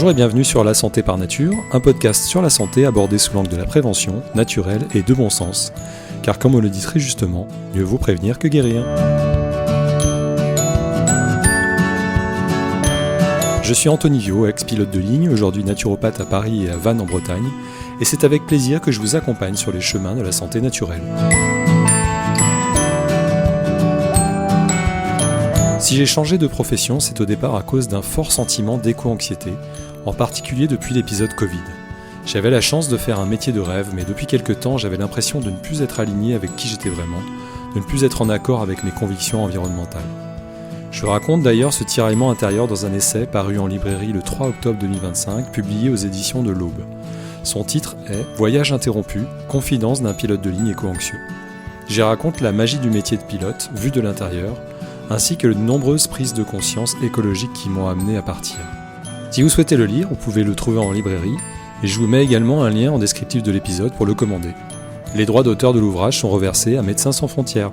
Bonjour et bienvenue sur La Santé par Nature, un podcast sur la santé abordé sous l'angle de la prévention, naturelle et de bon sens. Car comme on le dit très justement, mieux vaut prévenir que guérir. Je suis Anthony Viau, ex-pilote de ligne, aujourd'hui naturopathe à Paris et à Vannes en Bretagne, et c'est avec plaisir que je vous accompagne sur les chemins de la santé naturelle. Si j'ai changé de profession, c'est au départ à cause d'un fort sentiment d'éco-anxiété, en particulier depuis l'épisode Covid. J'avais la chance de faire un métier de rêve, mais depuis quelque temps, j'avais l'impression de ne plus être aligné avec qui j'étais vraiment, de ne plus être en accord avec mes convictions environnementales. Je raconte d'ailleurs ce tiraillement intérieur dans un essai paru en librairie le 3 octobre 2025, publié aux éditions de l'Aube. Son titre est « Voyage interrompu, confidence d'un pilote de ligne éco-anxieux ». J'y raconte la magie du métier de pilote, vu de l'intérieur, ainsi que de nombreuses prises de conscience écologiques qui m'ont amené à partir. Si vous souhaitez le lire, vous pouvez le trouver en librairie, et je vous mets également un lien en descriptif de l'épisode pour le commander. Les droits d'auteur de l'ouvrage sont reversés à Médecins sans frontières.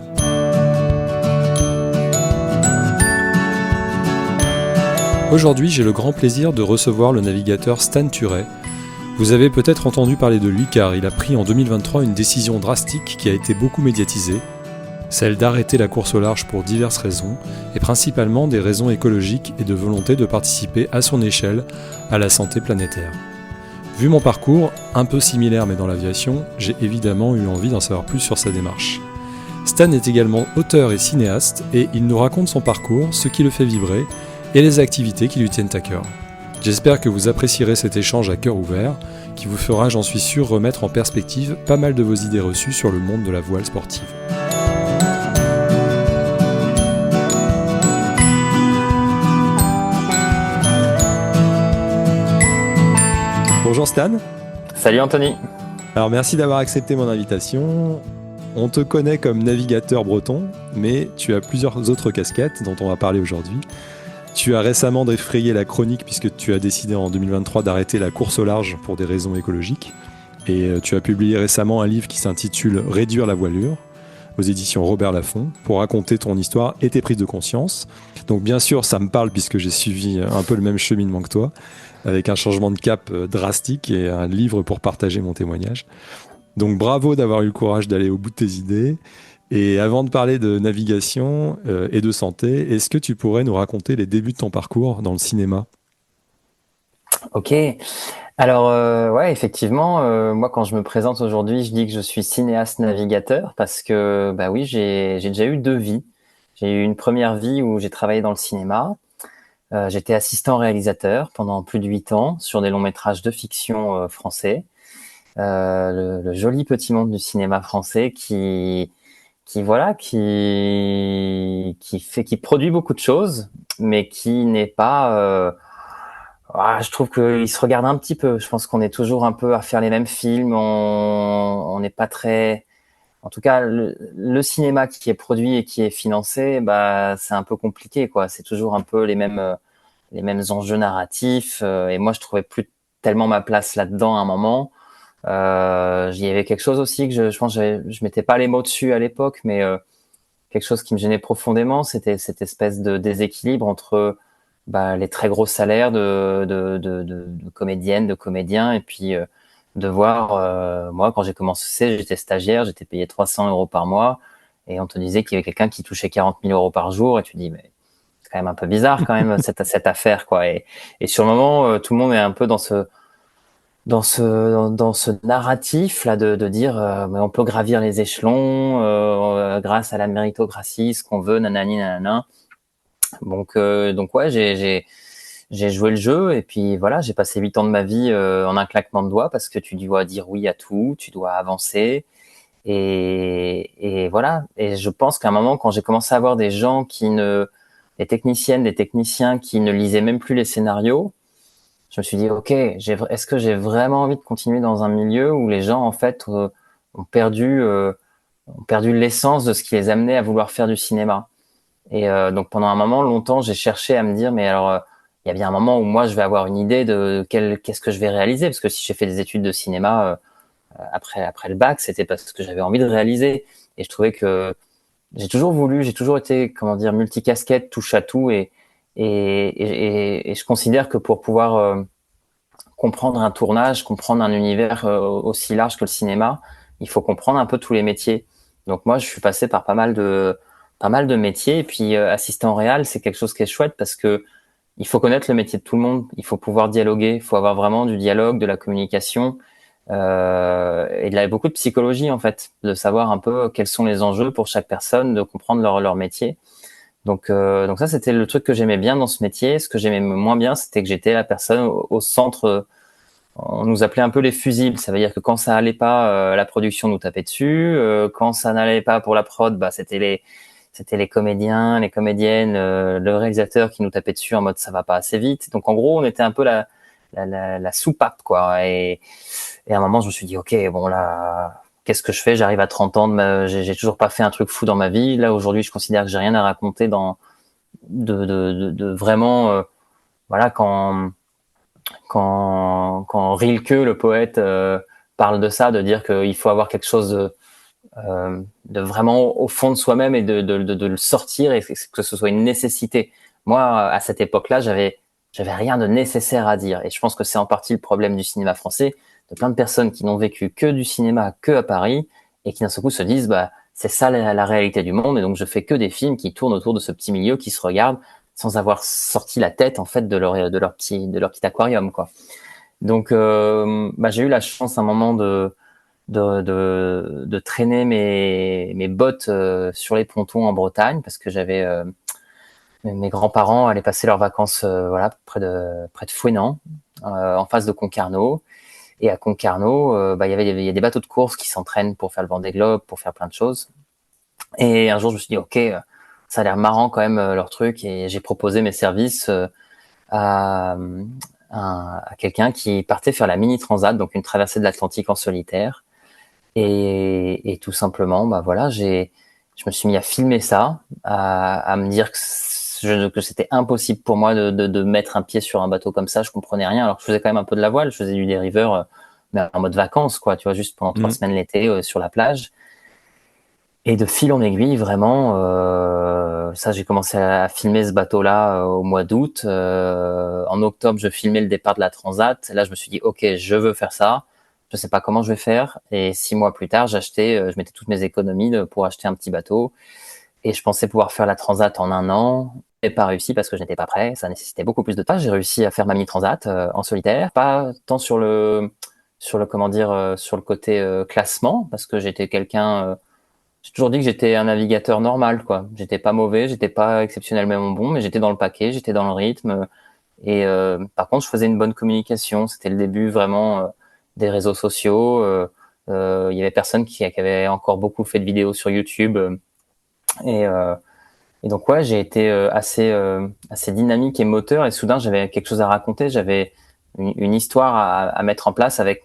Aujourd'hui, j'ai le grand plaisir de recevoir le navigateur Stan Turet. Vous avez peut-être entendu parler de lui car il a pris en 2023 une décision drastique qui a été beaucoup médiatisée, celle d'arrêter la course au large pour diverses raisons, et principalement des raisons écologiques et de volonté de participer à son échelle à la santé planétaire. Vu mon parcours, un peu similaire mais dans l'aviation, j'ai évidemment eu envie d'en savoir plus sur sa démarche. Stan est également auteur et cinéaste, et il nous raconte son parcours, ce qui le fait vibrer, et les activités qui lui tiennent à cœur. J'espère que vous apprécierez cet échange à cœur ouvert, qui vous fera, j'en suis sûr, remettre en perspective pas mal de vos idées reçues sur le monde de la voile sportive. Bonjour Stan. Salut Anthony. Alors merci d'avoir accepté mon invitation. On te connaît comme navigateur breton, mais tu as plusieurs autres casquettes dont on va parler aujourd'hui. Tu as récemment défrayé la chronique puisque tu as décidé en 2023 d'arrêter la course au large pour des raisons écologiques. Et tu as publié récemment un livre qui s'intitule « Réduire la voilure » aux éditions Robert Laffont pour raconter ton histoire et tes prises de conscience. Donc bien sûr, ça me parle puisque j'ai suivi un peu le même cheminement que toi, avec un changement de cap drastique et un livre pour partager mon témoignage. Donc bravo d'avoir eu le courage d'aller au bout de tes idées. Et avant de parler de navigation et de santé, est-ce que tu pourrais nous raconter les débuts de ton parcours dans le cinéma ? Ok. Alors, ouais, effectivement, moi, quand je me présente aujourd'hui, je dis que je suis cinéaste navigateur parce que, bah oui, j'ai déjà eu deux vies. J'ai eu une première vie où j'ai travaillé dans le cinéma. J'étais assistant réalisateur pendant plus de 8 ans sur des longs métrages de fiction français. Le joli petit monde du cinéma français qui produit beaucoup de choses, mais qui n'est pas. Je trouve qu'il se regarde un petit peu. Je pense qu'on est toujours un peu à faire les mêmes films. On n'est pas très. En tout cas, le cinéma qui est produit et qui est financé, bah, c'est un peu compliqué, quoi. C'est toujours un peu les mêmes enjeux narratifs. Et moi, je trouvais plus tellement ma place là-dedans à un moment. Il y avait quelque chose aussi que je pense que je mettais pas les mots dessus à l'époque, mais quelque chose qui me gênait profondément, c'était cette espèce de déséquilibre entre les très gros salaires de comédiennes, de comédiens, et puis de voir, moi quand j'ai commencé, j'étais stagiaire, j'étais payé 300 € par mois, et on te disait qu'il y avait quelqu'un qui touchait 40 000 € par jour, et tu dis mais c'est quand même un peu bizarre quand même cette affaire, quoi. Et sur le moment, tout le monde est un peu dans ce narratif là de dire mais on peut gravir les échelons grâce à la méritocratie, ce qu'on veut, nanani nanana. Donc ouais, j'ai joué le jeu, et puis voilà, j'ai passé 8 ans de ma vie en un claquement de doigts, parce que tu dois dire oui à tout, tu dois avancer, et voilà. Et je pense qu'à un moment, quand j'ai commencé à voir des gens des techniciennes, des techniciens qui ne lisaient même plus les scénarios, je me suis dit, ok, est-ce que j'ai vraiment envie de continuer dans un milieu où les gens, en fait, ont perdu l'essence de ce qui les amenait à vouloir faire du cinéma. Et donc, pendant un moment, longtemps, j'ai cherché à me dire, mais alors, il y a bien un moment où moi, je vais avoir une idée de qu'est-ce que je vais réaliser. Parce que si j'ai fait des études de cinéma après le bac, c'était parce que j'avais envie de réaliser. Et je trouvais que j'ai toujours été, multicasquette, touche à tout, et je considère que pour pouvoir comprendre un tournage, comprendre un univers aussi large que le cinéma, il faut comprendre un peu tous les métiers. Donc moi, je suis passé par pas mal de métiers. Et puis assistant réal, c'est quelque chose qui est chouette parce que il faut connaître le métier de tout le monde. Il faut pouvoir dialoguer. Il faut avoir vraiment du dialogue, de la communication et beaucoup de psychologie en fait, de savoir un peu quels sont les enjeux pour chaque personne, de comprendre leur métier. Donc ça, c'était le truc que j'aimais bien dans ce métier. Ce que j'aimais moins bien, c'était que j'étais la personne au centre. On nous appelait un peu les fusibles. Ça veut dire que quand ça allait pas, la production nous tapait dessus. Quand ça n'allait pas pour la prod, bah c'était les comédiens, les comédiennes, le réalisateur qui nous tapait dessus en mode ça va pas assez vite. Donc en gros, on était un peu la soupape quoi. Et à un moment, je me suis dit ok, bon là, qu'est-ce que je fais? J'arrive à 30 ans, j'ai toujours pas fait un truc fou dans ma vie. Là aujourd'hui, je considère que j'ai rien à raconter de vraiment voilà quand Rilke, le poète, parle de ça, de dire qu'il faut avoir quelque chose de vraiment au fond de soi-même et de le sortir et que ce soit une nécessité. Moi, à cette époque-là, j'avais rien de nécessaire à dire. Et je pense que c'est en partie le problème du cinéma français, de plein de personnes qui n'ont vécu que du cinéma, que à Paris, et qui d'un seul coup se disent, bah, c'est ça la réalité du monde, et donc je fais que des films qui tournent autour de ce petit milieu, qui se regardent sans avoir sorti la tête en fait de leur petit aquarium quoi. Donc bah, j'ai eu la chance à un moment de traîner mes bottes sur les pontons en Bretagne parce que j'avais mes grands-parents allaient passer leurs vacances voilà près de Fouesnant en face de Concarneau. Et à Concarneau bah il y a des bateaux de course qui s'entraînent pour faire le Vendée Globe, pour faire plein de choses. Et un jour je me suis dit ok, ça a l'air marrant quand même leur truc, et j'ai proposé mes services à à quelqu'un qui partait faire la mini transat, donc une traversée de l'Atlantique en solitaire. Et tout simplement, bah voilà, je me suis mis à filmer ça, à me dire que c'était impossible pour moi de mettre un pied sur un bateau comme ça. Je comprenais rien. Alors que je faisais quand même un peu de la voile, je faisais du dériveur, mais en mode vacances, quoi, tu vois, juste pendant 3 semaines l'été sur la plage. Et de fil en aiguille, vraiment, ça, j'ai commencé à filmer ce bateau-là au mois d'août. En octobre, je filmais le départ de la Transat. Là, je me suis dit, ok, je veux faire ça. Je sais pas comment je vais faire. Et 6 mois plus tard, je mettais toutes mes économies pour acheter un petit bateau. Et je pensais pouvoir faire la Transat en 1 an. Et pas réussi parce que je n'étais pas prêt. Ça nécessitait beaucoup plus de temps. J'ai réussi à faire ma mini Transat en solitaire, pas tant sur le comment dire, sur le côté classement, parce que j'étais quelqu'un j'ai toujours dit que j'étais un navigateur normal, quoi. J'étais pas mauvais, j'étais pas exceptionnellement bon, mais j'étais dans le paquet, j'étais dans le rythme. Et par contre, je faisais une bonne communication. C'était le début vraiment des réseaux sociaux. Il y avait personne qui avait encore beaucoup fait de vidéos sur YouTube. Et, euh, et donc ouais, j'ai été assez dynamique et moteur. Et soudain, j'avais quelque chose à raconter. J'avais une histoire à mettre en place avec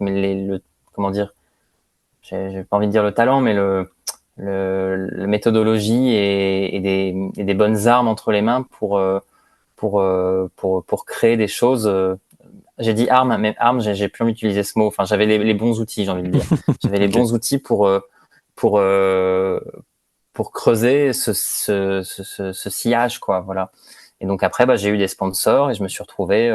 comment dire. J'ai pas envie de dire le talent, mais la méthodologie et des bonnes armes entre les mains pour créer des choses. J'ai dit armes, mais armes, j'ai plus envie d'utiliser ce mot. Enfin, j'avais les bons outils, j'ai envie de dire. J'avais les Ok. bons outils pour euh, pour creuser ce sillage, quoi. Voilà. Et donc après, bah, j'ai eu des sponsors et je me suis retrouvé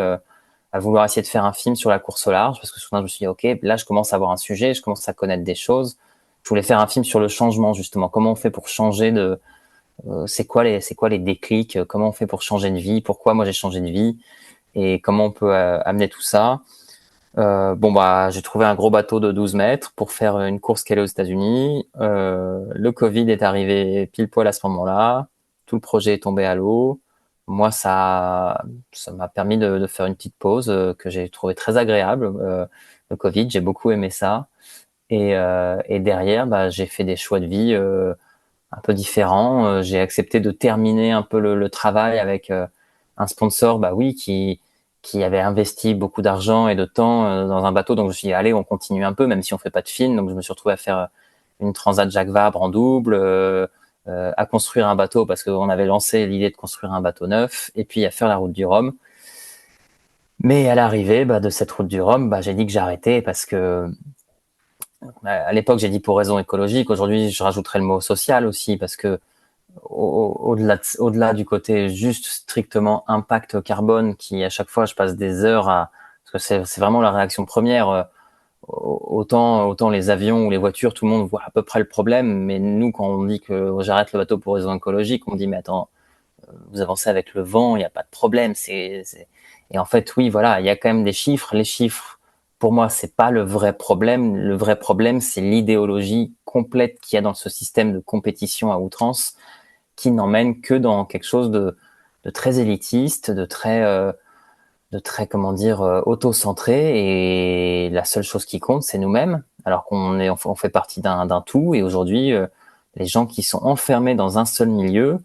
à vouloir essayer de faire un film sur la course au large parce que soudain je me suis dit ok, là je commence à avoir un sujet, je commence à connaître des choses. Je voulais faire un film sur le changement justement. Comment on fait pour changer c'est quoi les déclics, comment on fait pour changer de vie, pourquoi moi j'ai changé de vie et comment on peut amener tout ça. Bon bah j'ai trouvé un gros bateau de 12 mètres pour faire une course qui allait aux États-Unis. Le Covid est arrivé pile poil à ce moment-là. Tout le projet est tombé à l'eau. Moi ça m'a permis de faire une petite pause que j'ai trouvé très agréable. Le Covid, j'ai beaucoup aimé ça. Et derrière, bah, j'ai fait des choix de vie un peu différents. J'ai accepté de terminer un peu le travail avec un sponsor, bah oui, qui avait investi beaucoup d'argent et de temps dans un bateau. Donc je me suis dit, allez, on continue un peu, même si on fait pas de film. Donc je me suis retrouvé à faire une Transat Jacques Vabre en double, à construire un bateau parce qu'on avait lancé l'idée de construire un bateau neuf, et puis à faire la route du Rhum. Mais à l'arrivée bah, de cette route du Rhum, bah, j'ai dit que j'arrêtais parce que à l'époque, j'ai dit pour raison écologique. Aujourd'hui, je rajouterais le mot social aussi parce que au-delà du côté juste strictement impact carbone, qui à chaque fois, je passe des heures à parce que c'est vraiment la réaction première. Autant les avions ou les voitures, tout le monde voit à peu près le problème, mais nous, quand on dit que j'arrête le bateau pour raison écologique, on dit mais attends, vous avancez avec le vent, il n'y a pas de problème. Et en fait, oui, voilà, il y a quand même des chiffres. Les chiffres, pour moi, c'est pas le vrai problème. Le vrai problème, c'est l'idéologie complète qu'il y a dans ce système de compétition à outrance, qui n'emmène que dans quelque chose de très élitiste, de très comment dire auto-centré, et la seule chose qui compte c'est nous-mêmes, alors on fait partie d'un tout. Et aujourd'hui les gens qui sont enfermés dans un seul milieu,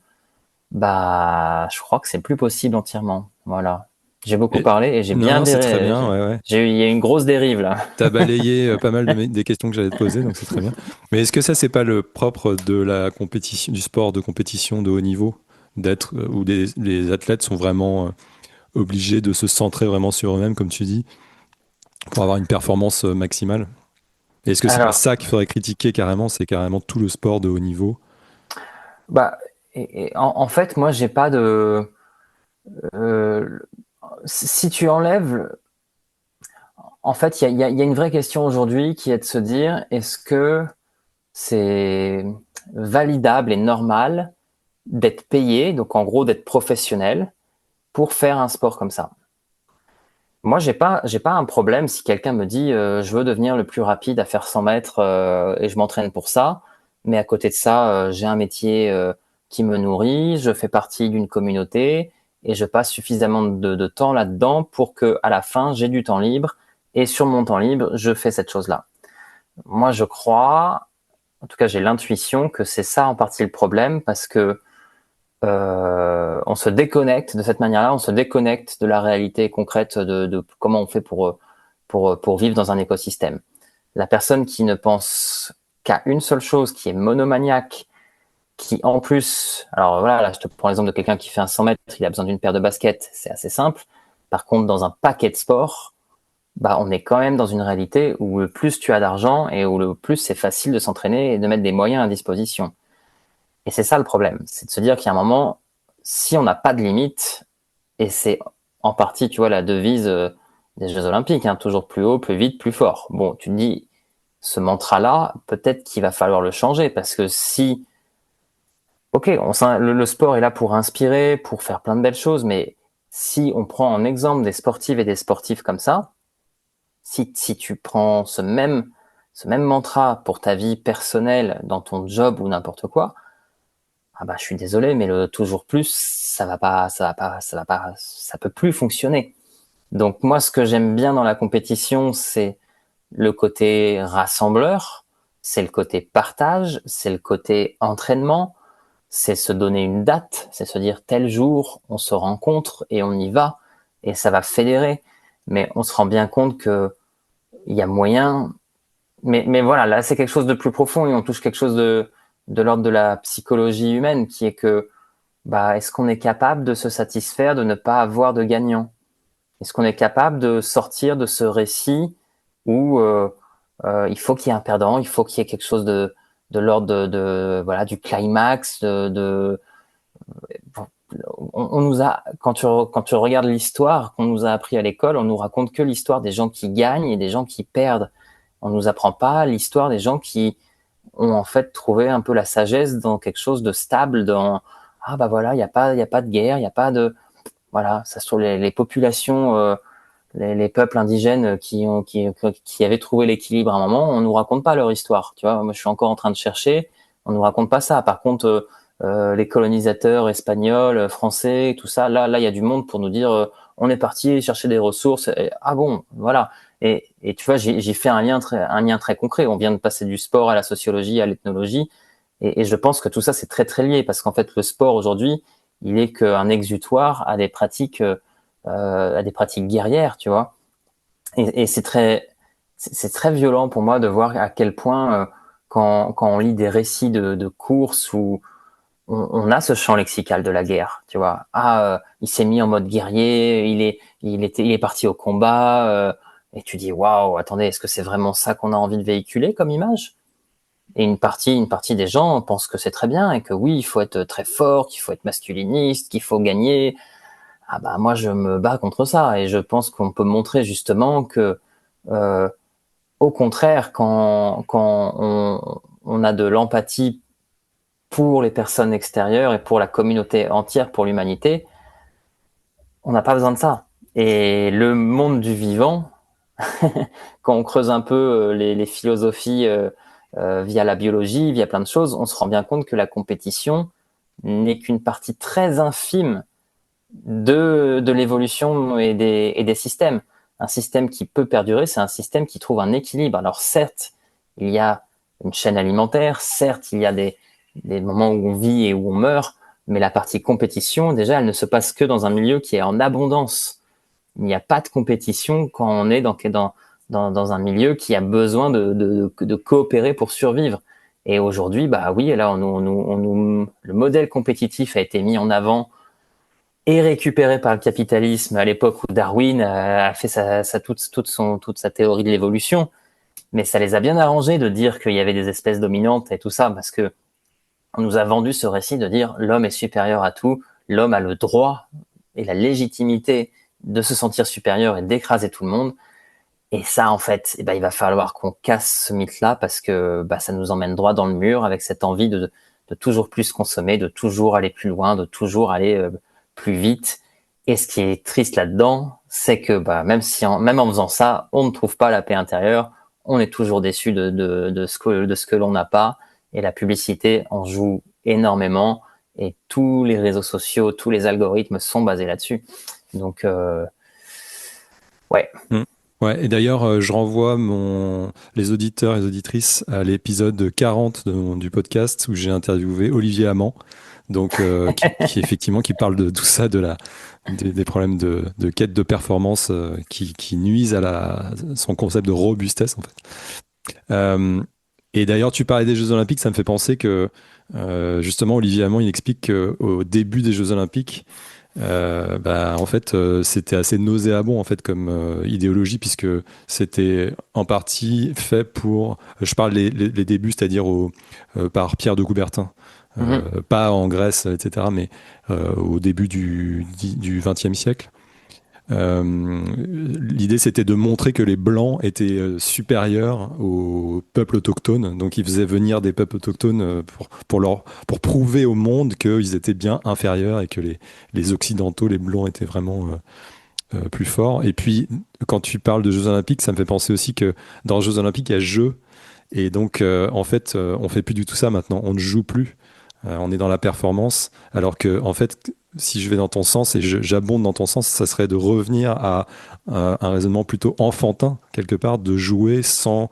bah je crois que c'est plus possible entièrement. Voilà, j'ai beaucoup Et- parlé et j'ai Non, bien non, c'est très bien, ouais. il y a une grosse dérive là. T'as balayé pas mal des questions que j'allais te poser, donc c'est très bien. Mais est-ce que ça, c'est pas le propre de la compétition, du sport de compétition de haut niveau, d'être où les athlètes sont vraiment obligés de se centrer vraiment sur eux-mêmes, comme tu dis, pour avoir une performance maximale? Et est-ce que c'est pas Alors ça qu'il faudrait critiquer carrément? C'est carrément tout le sport de haut niveau. bah en fait moi j'ai pas de euh, si tu enlèves, en fait il y a une vraie question aujourd'hui qui est de se dire, est-ce que c'est validable et normal d'être payé, donc en gros d'être professionnel pour faire un sport comme ça? Moi, j'ai pas un problème si quelqu'un me dit je veux devenir le plus rapide à faire 100 mètres et je m'entraîne pour ça, mais à côté de ça, j'ai un métier qui me nourrit, je fais partie d'une communauté et je passe suffisamment de temps là-dedans pour que à la fin, j'ai du temps libre, et sur mon temps libre, je fais cette chose-là. Moi, je crois, en tout cas, j'ai l'intuition que c'est ça en partie le problème, parce que on se déconnecte de cette manière-là, on se déconnecte de la réalité concrète de comment on fait pour vivre dans un écosystème. La personne qui ne pense qu'à une seule chose, qui est monomaniaque, qui en plus, alors voilà, là je te prends l'exemple de quelqu'un qui fait un 100 mètres, il a besoin d'une paire de baskets, c'est assez simple. Par contre, dans un paquet de sports, bah on est quand même dans une réalité où le plus tu as d'argent et où le plus c'est facile de s'entraîner et de mettre des moyens à disposition. Et c'est ça le problème, c'est de se dire qu'il y a un moment, si on n'a pas de limite, et c'est en partie, tu vois, la devise des Jeux Olympiques, hein, toujours plus haut, plus vite, plus fort. Bon, tu te dis, ce mantra-là, peut-être qu'il va falloir le changer, parce que si, ok, le sport est là pour inspirer, pour faire plein de belles choses, mais si on prend en exemple des sportives et des sportifs comme ça, si tu prends ce même mantra pour ta vie personnelle, dans ton job ou n'importe quoi, ah bah je suis désolé, mais le toujours plus, ça peut plus fonctionner. Donc moi, ce que j'aime bien dans la compétition, c'est le côté rassembleur, c'est le côté partage, c'est le côté entraînement, c'est se donner une date, c'est se dire tel jour, on se rencontre et on y va, et ça va fédérer. Mais on se rend bien compte que il y a moyen. Mais voilà, là, c'est quelque chose de plus profond, et on touche quelque chose de l'ordre de la psychologie humaine, qui est que, bah, est-ce qu'on est capable de se satisfaire de ne pas avoir de gagnant? Est-ce qu'on est capable de sortir de ce récit où il faut qu'il y ait un perdant, il faut qu'il y ait quelque chose de l'ordre voilà, du climax, on nous a, quand tu regardes l'histoire qu'on nous a appris à l'école, on nous raconte que l'histoire des gens qui gagnent et des gens qui perdent. On nous apprend pas l'histoire des gens qui ont en fait trouvé un peu la sagesse dans quelque chose de stable, dans ah bah voilà, il y a pas de guerre, il y a pas de, voilà, ça se trouve les populations, les peuples indigènes qui avaient trouvé l'équilibre à un moment, on nous raconte pas leur histoire, tu vois. Moi, je suis encore en train de chercher, on nous raconte pas ça. Par contre, les colonisateurs espagnols, français, tout ça, là, il y a du monde pour nous dire, on est parti chercher des ressources. Ah bon, voilà. Et tu vois, j'ai fait un lien très concret. On vient de passer du sport à la sociologie, à l'ethnologie, et je pense que tout ça c'est très très lié, parce qu'en fait, le sport aujourd'hui, il est qu'un exutoire à des pratiques guerrières, tu vois. Et c'est très violent pour moi de voir à quel point, quand on lit des récits de courses où on a ce champ lexical de la guerre, tu vois. Ah, il s'est mis en mode guerrier, il est parti au combat, et tu dis waouh, attendez, est-ce que c'est vraiment ça qu'on a envie de véhiculer comme image? Et une partie des gens pensent que c'est très bien, et que oui, il faut être très fort, qu'il faut être masculiniste, qu'il faut gagner. ah bah moi je me bats contre ça et je pense qu'on peut montrer justement que euh, au contraire quand on a de l'empathie pour les personnes extérieures et pour la communauté entière, pour l'humanité, on n'a pas besoin de ça. Et le monde du vivant, quand on creuse un peu les philosophies via la biologie, via plein de choses, on se rend bien compte que la compétition n'est qu'une partie très infime de l'évolution et des systèmes. Un système qui peut perdurer, c'est un système qui trouve un équilibre. Alors certes, il y a une chaîne alimentaire, certes, il y a des moments où on vit et où on meurt, mais la partie compétition, déjà, elle ne se passe que dans un milieu qui est en abondance. Il n'y a pas de compétition quand on est dans un milieu qui a besoin de coopérer pour survivre. Et aujourd'hui, bah oui, là, le modèle compétitif a été mis en avant et récupéré par le capitalisme à l'époque où Darwin a fait toute sa théorie de l'évolution. Mais ça les a bien arrangés de dire qu'il y avait des espèces dominantes et tout ça, parce que on nous a vendu ce récit de dire l'homme est supérieur à tout, l'homme a le droit et la légitimité de se sentir supérieur et d'écraser tout le monde. Et ça, en fait, il va falloir qu'on casse ce mythe-là parce que ça nous emmène droit dans le mur avec cette envie de toujours plus consommer, de toujours aller plus loin, de toujours aller plus vite. Et ce qui est triste là-dedans, c'est que même en faisant ça, on ne trouve pas la paix intérieure. On est toujours déçu de ce que l'on n'a pas. Et la publicité en joue énormément. Et tous les réseaux sociaux, tous les algorithmes sont basés là-dessus. Donc, ouais. Mm. Ouais, et d'ailleurs, je renvoie les auditeurs et les auditrices à l'épisode 40 du podcast où j'ai interviewé Olivier Amand, donc qui effectivement qui parle de tout ça, des problèmes de quête de performance qui nuisent à son concept de robustesse en fait. Et d'ailleurs, tu parlais des Jeux Olympiques, ça me fait penser que justement Olivier Amand il explique qu'au début des Jeux Olympiques en fait, c'était assez nauséabond en fait comme idéologie puisque c'était en partie fait pour. Je parle les débuts, c'est-à-dire par Pierre de Coubertin, pas en Grèce, etc., mais au début du XXe siècle. L'idée c'était de montrer que les blancs étaient supérieurs aux peuples autochtones, donc ils faisaient venir des peuples autochtones pour prouver au monde qu'ils étaient bien inférieurs et que les occidentaux, les blancs étaient vraiment plus forts. Et puis quand tu parles de Jeux Olympiques, ça me fait penser aussi que dans les Jeux Olympiques il y a jeu, et donc en fait on fait plus du tout ça maintenant, on ne joue plus. On est dans la performance, alors que en fait, si je vais dans ton sens et j'abonde dans ton sens, ça serait de revenir à un raisonnement plutôt enfantin quelque part, de jouer sans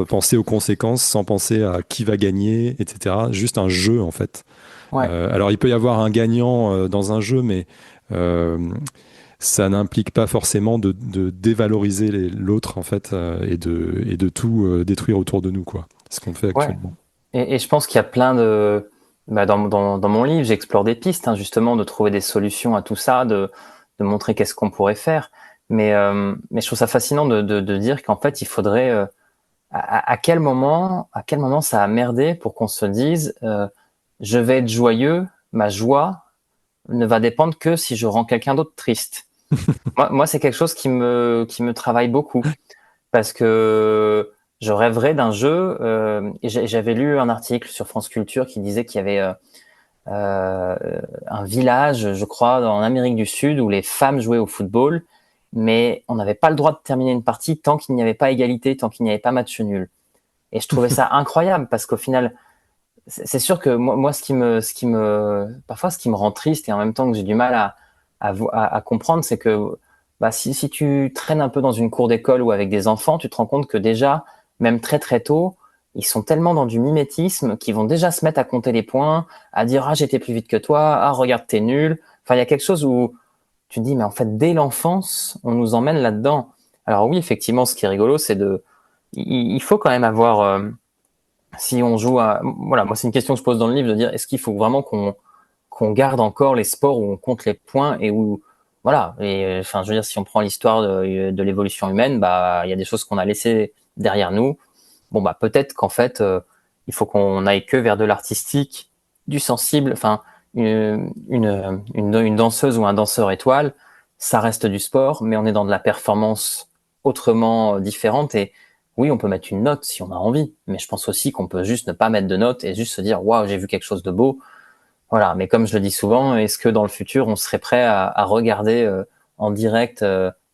penser aux conséquences, sans penser à qui va gagner, etc. Juste un jeu en fait. Ouais. Alors il peut y avoir un gagnant dans un jeu, mais ça n'implique pas forcément de dévaloriser l'autre en fait et de tout détruire autour de nous quoi. Ce qu'on fait Ouais. actuellement. Et je pense qu'il y a plein de... dans mon livre, j'explore des pistes, hein, justement, de trouver des solutions à tout ça, de montrer qu'est-ce qu'on pourrait faire. Mais je trouve ça fascinant de dire qu'en fait, il faudrait... à quel moment ça a merdé pour qu'on se dise je vais être joyeux, ma joie ne va dépendre que si je rends quelqu'un d'autre triste. Moi, c'est quelque chose qui me travaille beaucoup parce que je rêverais d'un jeu. Et j'avais lu un article sur France Culture qui disait qu'il y avait euh, un village, je crois, en Amérique du Sud où les femmes jouaient au football, mais on n'avait pas le droit de terminer une partie tant qu'il n'y avait pas égalité, tant qu'il n'y avait pas match nul. Et je trouvais ça incroyable parce qu'au final, c'est sûr que moi, parfois, ce qui me rend triste et en même temps que j'ai du mal à comprendre, c'est que si tu traînes un peu dans une cour d'école ou avec des enfants, tu te rends compte que déjà, même très très tôt, ils sont tellement dans du mimétisme qu'ils vont déjà se mettre à compter les points, à dire ah j'étais plus vite que toi, ah regarde t'es nul. Enfin il y a quelque chose où tu te dis mais en fait dès l'enfance on nous emmène là-dedans. Alors oui effectivement ce qui est rigolo c'est il faut quand même avoir si on joue à voilà moi c'est une question que je pose dans le livre de dire est-ce qu'il faut vraiment qu'on garde encore les sports où on compte les points et où voilà et enfin je veux dire si on prend l'histoire de l'évolution humaine il y a des choses qu'on a laissées derrière nous bon peut-être qu'en fait il faut qu'on aille que vers de l'artistique du sensible enfin une danseuse ou un danseur étoile, ça reste du sport, mais on est dans de la performance autrement différente. Et oui, on peut mettre une note si on a envie, mais je pense aussi qu'on peut juste ne pas mettre de note et juste se dire waouh, j'ai vu quelque chose de beau. Voilà. Mais comme je le dis souvent, est-ce que dans le futur, on serait prêt à regarder en direct,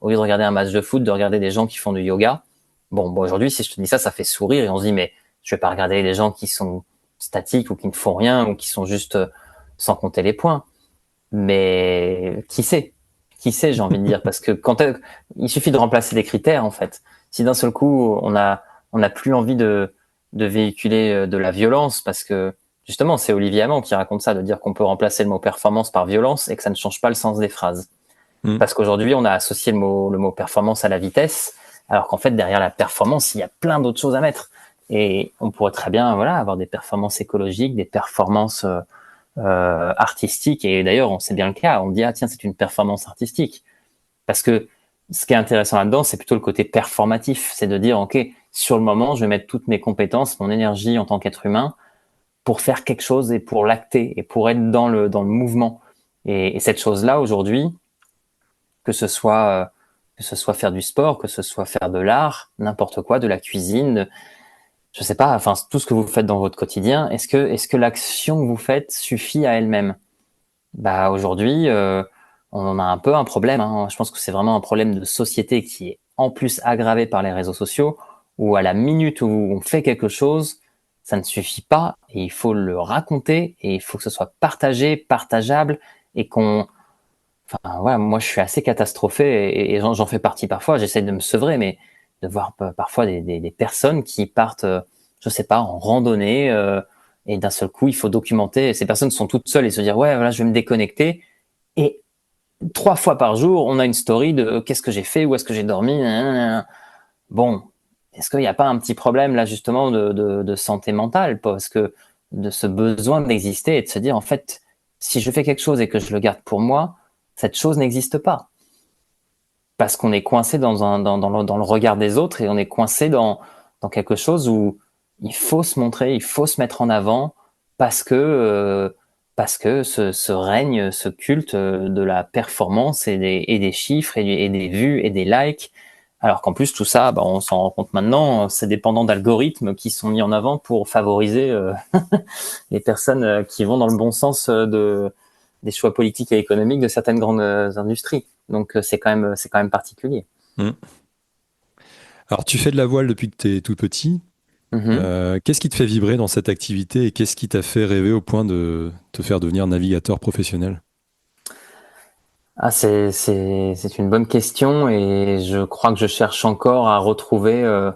au lieu de regarder un match de foot, de regarder des gens qui font du yoga? Bon, aujourd'hui, si je te dis ça, ça fait sourire et on se dit mais je vais pas regarder les gens qui sont statiques ou qui ne font rien ou qui sont juste sans compter les points. Mais qui sait, j'ai envie de dire, parce que il suffit de remplacer des critères en fait. Si d'un seul coup on n'a plus envie de véhiculer de la violence, parce que justement c'est Olivier Hamon qui raconte ça, de dire qu'on peut remplacer le mot performance par violence et que ça ne change pas le sens des phrases. Parce qu'aujourd'hui on a associé le mot performance à la vitesse, alors qu'en fait derrière la performance il y a plein d'autres choses à mettre. Et on pourrait très bien avoir des performances écologiques, des performances artistique. Et d'ailleurs, c'est bien le cas. On dit ah tiens, c'est une performance artistique, parce que ce qui est intéressant là-dedans, c'est plutôt le côté performatif. C'est de dire ok, sur le moment, je vais mettre toutes mes compétences, mon énergie en tant qu'être humain pour faire quelque chose et pour l'acter et pour être dans le mouvement. Et cette chose-là aujourd'hui, que ce soit faire du sport, que ce soit faire de l'art, n'importe quoi, de la cuisine, je sais pas, enfin tout ce que vous faites dans votre quotidien, est-ce que l'action que vous faites suffit à elle-même? Bah aujourd'hui, on a un peu un problème, hein. Je pense que c'est vraiment un problème de société qui est en plus aggravé par les réseaux sociaux, où à la minute où on fait quelque chose, ça ne suffit pas et il faut le raconter et il faut que ce soit partagé, partageable et enfin voilà, moi je suis assez catastrophé et j'en fais partie parfois. J'essaie de me sevrer, mais de voir parfois des personnes qui partent, je sais pas, en randonnée. Et d'un seul coup, il faut documenter. Ces personnes sont toutes seules et se dire ouais, voilà, je vais me déconnecter. Et 3 fois par jour, on a une story de qu'est-ce que j'ai fait, où est-ce que j'ai dormi. Nanana. Bon, est-ce qu'il n'y a pas un petit problème là justement de santé mentale, parce que de ce besoin d'exister et de se dire en fait, si je fais quelque chose et que je le garde pour moi, cette chose n'existe pas, parce qu'on est coincé dans le regard des autres et on est coincé dans quelque chose où il faut se montrer, il faut se mettre en avant, parce que ce règne, ce culte de la performance et des chiffres et des vues et des likes, alors qu'en plus tout ça, bah, on s'en rend compte maintenant, c'est dépendant d'algorithmes qui sont mis en avant pour favoriser les personnes qui vont dans le bon sens des choix politiques et économiques de certaines grandes industries. Donc c'est quand même particulier. Mmh. Alors, tu fais de la voile depuis que tu es tout petit. Qu'est-ce qui te fait vibrer dans cette activité et qu'est-ce qui t'a fait rêver au point de te faire devenir navigateur professionnel? Ah, c'est une bonne question et je crois que je cherche encore à retrouver.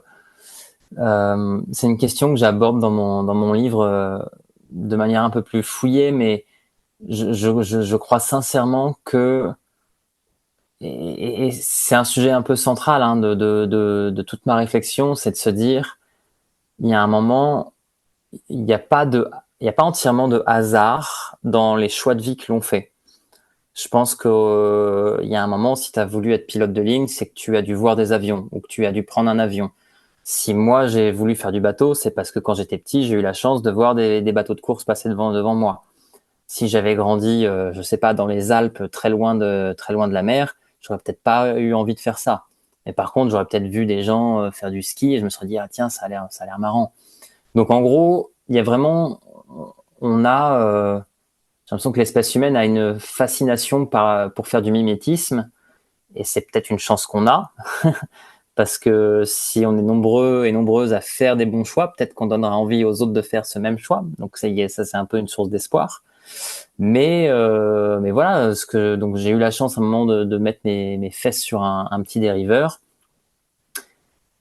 C'est une question que j'aborde dans mon livre de manière un peu plus fouillée, mais je crois sincèrement que et c'est un sujet un peu central hein, de toute ma réflexion, c'est de se dire il y a un moment, il y a pas entièrement de hasard dans les choix de vie que l'on fait. Je pense que il y a un moment, si tu as voulu être pilote de ligne, c'est que tu as dû voir des avions ou que tu as dû prendre un avion. Si moi j'ai voulu faire du bateau, c'est parce que quand j'étais petit, j'ai eu la chance de voir des bateaux de course passer devant moi. Si j'avais grandi, je sais pas, dans les Alpes, très loin de la mer, j'aurais peut-être pas eu envie de faire ça. Mais par contre, j'aurais peut-être vu des gens faire du ski et je me serais dit ah tiens, ça a l'air marrant. Donc en gros, il y a vraiment, on a, j'ai l'impression que l'espèce humaine a une fascination pour faire du mimétisme et c'est peut-être une chance qu'on a. Parce que si on est nombreux et nombreuses à faire des bons choix, peut-être qu'on donnera envie aux autres de faire ce même choix. Donc ça c'est un peu une source d'espoir. Mais voilà, donc j'ai eu la chance à un moment de mettre mes fesses sur un petit dériveur.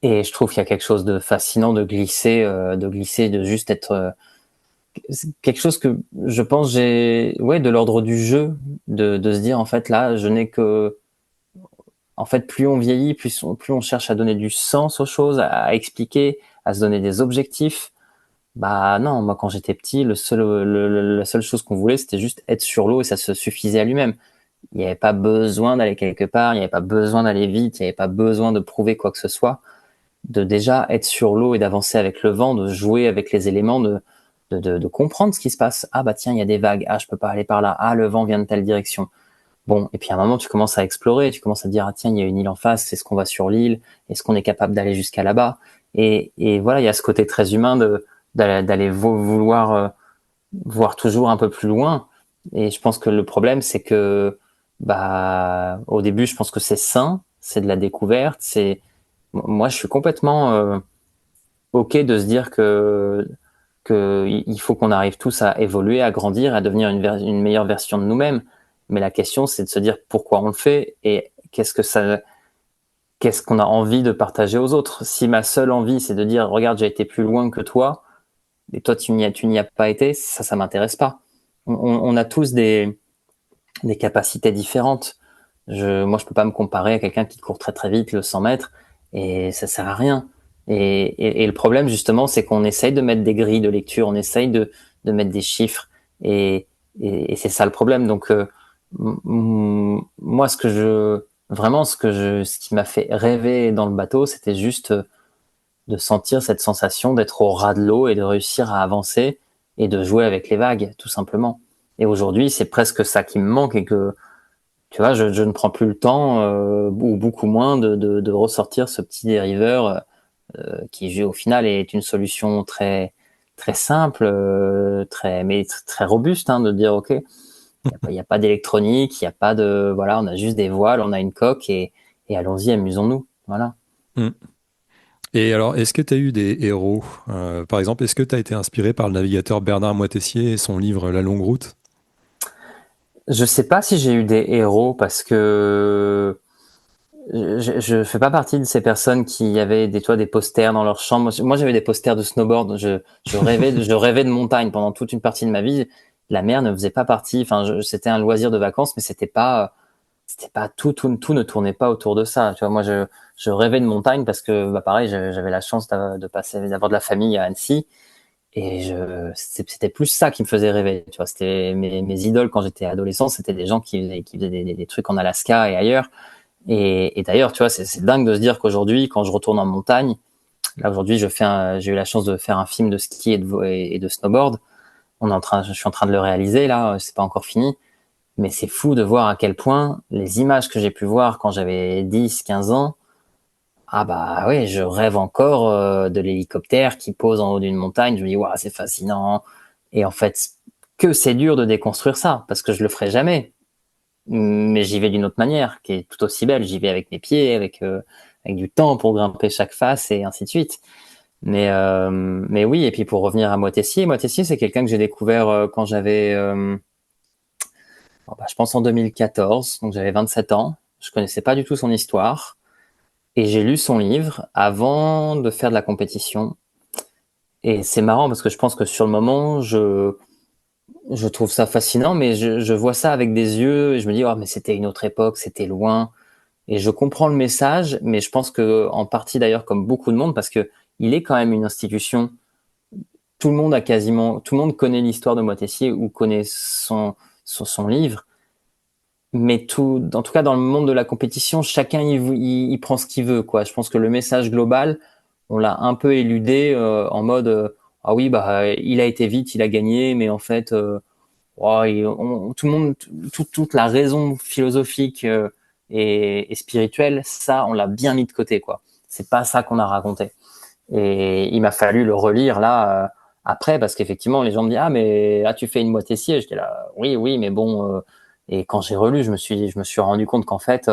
Et je trouve qu'il y a quelque chose de fascinant de glisser, de juste être quelque chose que je pense de l'ordre du jeu, de se dire en fait là, je n'ai que en fait, plus on vieillit, plus on cherche à donner du sens aux choses, à expliquer, à se donner des objectifs. Bah non, moi quand j'étais petit, la seule chose qu'on voulait, c'était juste être sur l'eau et ça se suffisait à lui-même. Il n'y avait pas besoin d'aller quelque part, il n'y avait pas besoin d'aller vite, il n'y avait pas besoin de prouver quoi que ce soit. De déjà être sur l'eau et d'avancer avec le vent, de jouer avec les éléments, de comprendre ce qui se passe. Ah bah tiens, il y a des vagues. Ah, je peux pas aller par là. Ah, le vent vient de telle direction. Bon, et puis à un moment, tu commences à explorer, tu commences à te dire, ah tiens, il y a une île en face, est-ce qu'on va sur l'île? Est-ce qu'on est capable d'aller jusqu'à là-bas? Et voilà, il y a ce côté très humain d'aller vouloir voir toujours un peu plus loin. Et je pense que le problème, c'est que bah au début, je pense que c'est sain, c'est de la découverte. Moi, je suis complètement ok de se dire que il faut qu'on arrive tous à évoluer, à grandir, à devenir une meilleure version de nous-mêmes. Mais la question, c'est de se dire pourquoi on le fait et qu'est-ce qu'on a envie de partager aux autres. Si ma seule envie, c'est de dire, regarde, j'ai été plus loin que toi, et toi, tu n'y as pas été, ça m'intéresse pas. On a tous des capacités différentes. Moi, je peux pas me comparer à quelqu'un qui court très très vite le 100 mètres, et ça sert à rien. Et le problème, justement, c'est qu'on essaye de mettre des grilles de lecture, on essaye de mettre des chiffres, et, et c'est ça le problème. Donc, moi, ce qui m'a fait rêver dans le bateau, c'était juste de sentir cette sensation d'être au ras de l'eau et de réussir à avancer et de jouer avec les vagues, tout simplement. Et aujourd'hui, c'est presque ça qui me manque et que, tu vois, je ne prends plus le temps, ou beaucoup moins, de ressortir ce petit dériveur qui, au final, est une solution très, très simple, mais très robuste, hein, de dire, OK, il y a pas d'électronique, il y a pas de, voilà, on a juste des voiles, on a une coque et allons-y, amusons-nous. Voilà. Mm. Et alors, est-ce que tu as eu des héros? Par exemple, est-ce que tu as été inspiré par le navigateur Bernard Moitessier et son livre La Longue Route? Je sais pas si j'ai eu des héros parce que je fais pas partie de ces personnes qui avaient des posters dans leur chambre. Moi, j'avais des posters de snowboard. Je rêvais de montagne pendant toute une partie de ma vie. La mer ne faisait pas partie. Enfin, c'était un loisir de vacances, mais c'était pas tout ne tournait pas autour de ça. Tu vois, moi, je rêvais de montagne parce que, bah, pareil, j'avais la chance d'avoir de la famille à Annecy. Et c'était plus ça qui me faisait rêver. Tu vois, c'était mes idoles quand j'étais adolescent, c'était des gens qui faisaient des trucs en Alaska et ailleurs. Et d'ailleurs, tu vois, c'est dingue de se dire qu'aujourd'hui, quand je retourne en montagne, là aujourd'hui, j'ai eu la chance de faire un film de ski et de snowboard. Je suis en train de le réaliser là, c'est pas encore fini, mais c'est fou de voir à quel point les images que j'ai pu voir quand j'avais 10, 15 ans, ah bah oui, je rêve encore de l'hélicoptère qui pose en haut d'une montagne. Je me dis, waouh, c'est fascinant. Et en fait, que c'est dur de déconstruire ça, parce que je le ferai jamais. Mais j'y vais d'une autre manière, qui est tout aussi belle. J'y vais avec mes pieds, avec du temps pour grimper chaque face et ainsi de suite. Mais oui, et puis pour revenir à Moitessier, c'est quelqu'un que j'ai découvert quand j'avais, je pense en 2014, donc j'avais 27 ans. Je connaissais pas du tout son histoire. Et j'ai lu son livre avant de faire de la compétition. Et c'est marrant parce que je pense que sur le moment, je trouve ça fascinant, mais je vois ça avec des yeux et je me dis, oh, mais c'était une autre époque, c'était loin. Et je comprends le message, mais je pense que, en partie d'ailleurs, comme beaucoup de monde, parce que il est quand même une institution. Tout le monde connaît l'histoire de Moitessier ou connaît son livre. Mais en tout cas, dans le monde de la compétition, chacun il prend ce qu'il veut, quoi. Je pense que le message global, on l'a un peu éludé en mode ah oui, bah il a été vite, il a gagné, mais en fait, oh, tout le monde, toute la raison philosophique et spirituelle, ça, on l'a bien mis de côté, quoi. C'est pas ça qu'on a raconté. Et il m'a fallu le relire là après parce qu'effectivement, les gens me disent ah mais tu fais une Moitessier. J'étais là oui, mais bon. Et quand j'ai relu, je me suis rendu compte qu'en fait,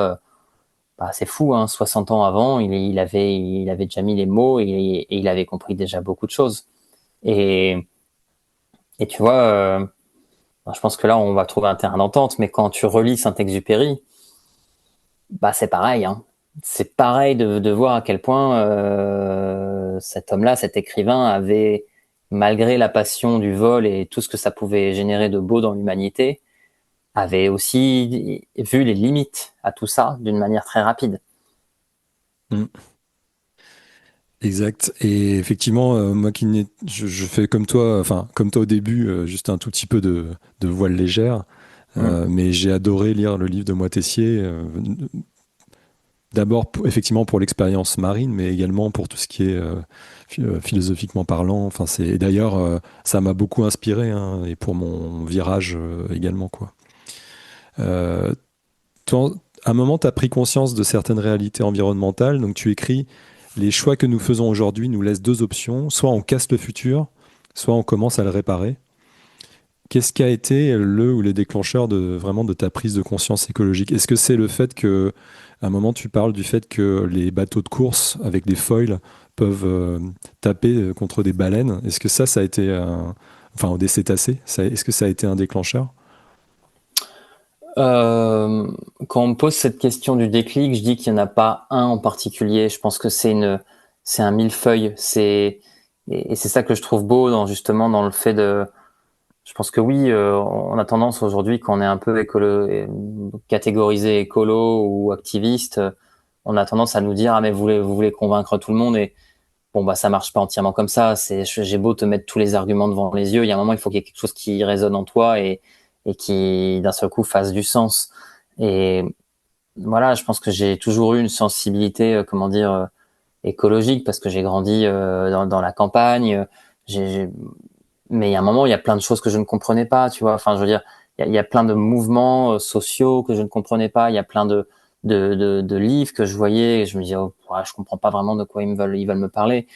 c'est fou, hein, 60 ans avant, il avait déjà mis les mots et il avait compris déjà beaucoup de choses. Et, et tu vois, je pense que là, on va trouver un terrain d'entente, mais quand tu relis Saint-Exupéry, c'est pareil, hein. C'est pareil de voir à quel point cet homme-là, cet écrivain, avait, malgré la passion du vol et tout ce que ça pouvait générer de beau dans l'humanité, avait aussi vu les limites à tout ça d'une manière très rapide. Mm. Exact. Et effectivement, moi je fais comme toi, enfin comme toi au début, juste un tout petit peu de voile légère, Mm. mais j'ai adoré lire le livre de Moitessier. d'abord effectivement pour l'expérience marine, mais également pour tout ce qui est philosophiquement parlant. Enfin, et d'ailleurs, ça m'a beaucoup inspiré, hein, et pour mon virage également, quoi. Euh, toi, à un moment, tu as pris conscience de certaines réalités environnementales, donc tu écris: les choix que nous faisons aujourd'hui nous laissent deux options, soit on casse le futur, soit on commence à le réparer. Qu'est-ce qui a été le ou les déclencheurs de vraiment de ta prise de conscience écologique? Est-ce que c'est le fait que, à un moment, tu parles du fait que les bateaux de course avec des foils peuvent taper contre des baleines? Est-ce que ça a été enfin, des cétacés, est-ce que ça a été un déclencheur? Euh, Quand on me pose cette question du déclic, je dis qu'il n'y en a pas un en particulier. Je pense que c'est un millefeuille. Et c'est ça que je trouve beau justement dans le fait de, je pense que oui, on a tendance aujourd'hui, quand on est un peu catégorisé écolo ou activiste, on a tendance à nous dire: ah mais vous voulez convaincre tout le monde, et bon bah ça marche pas entièrement comme ça. J'ai beau te mettre tous les arguments devant les yeux, il y a un moment il faut qu'il y ait quelque chose qui résonne en toi et qui d'un seul coup fasse du sens. Et voilà, je pense que j'ai toujours eu une sensibilité, écologique, parce que j'ai grandi dans la campagne. J'ai Mais il y a un moment, il y a plein de choses que je ne comprenais pas, tu vois. Enfin, je veux dire, il y a plein de mouvements sociaux que je ne comprenais pas. Il y a plein de livres que je voyais et je me disais: oh, ouais, je comprends pas vraiment de quoi ils veulent me parler.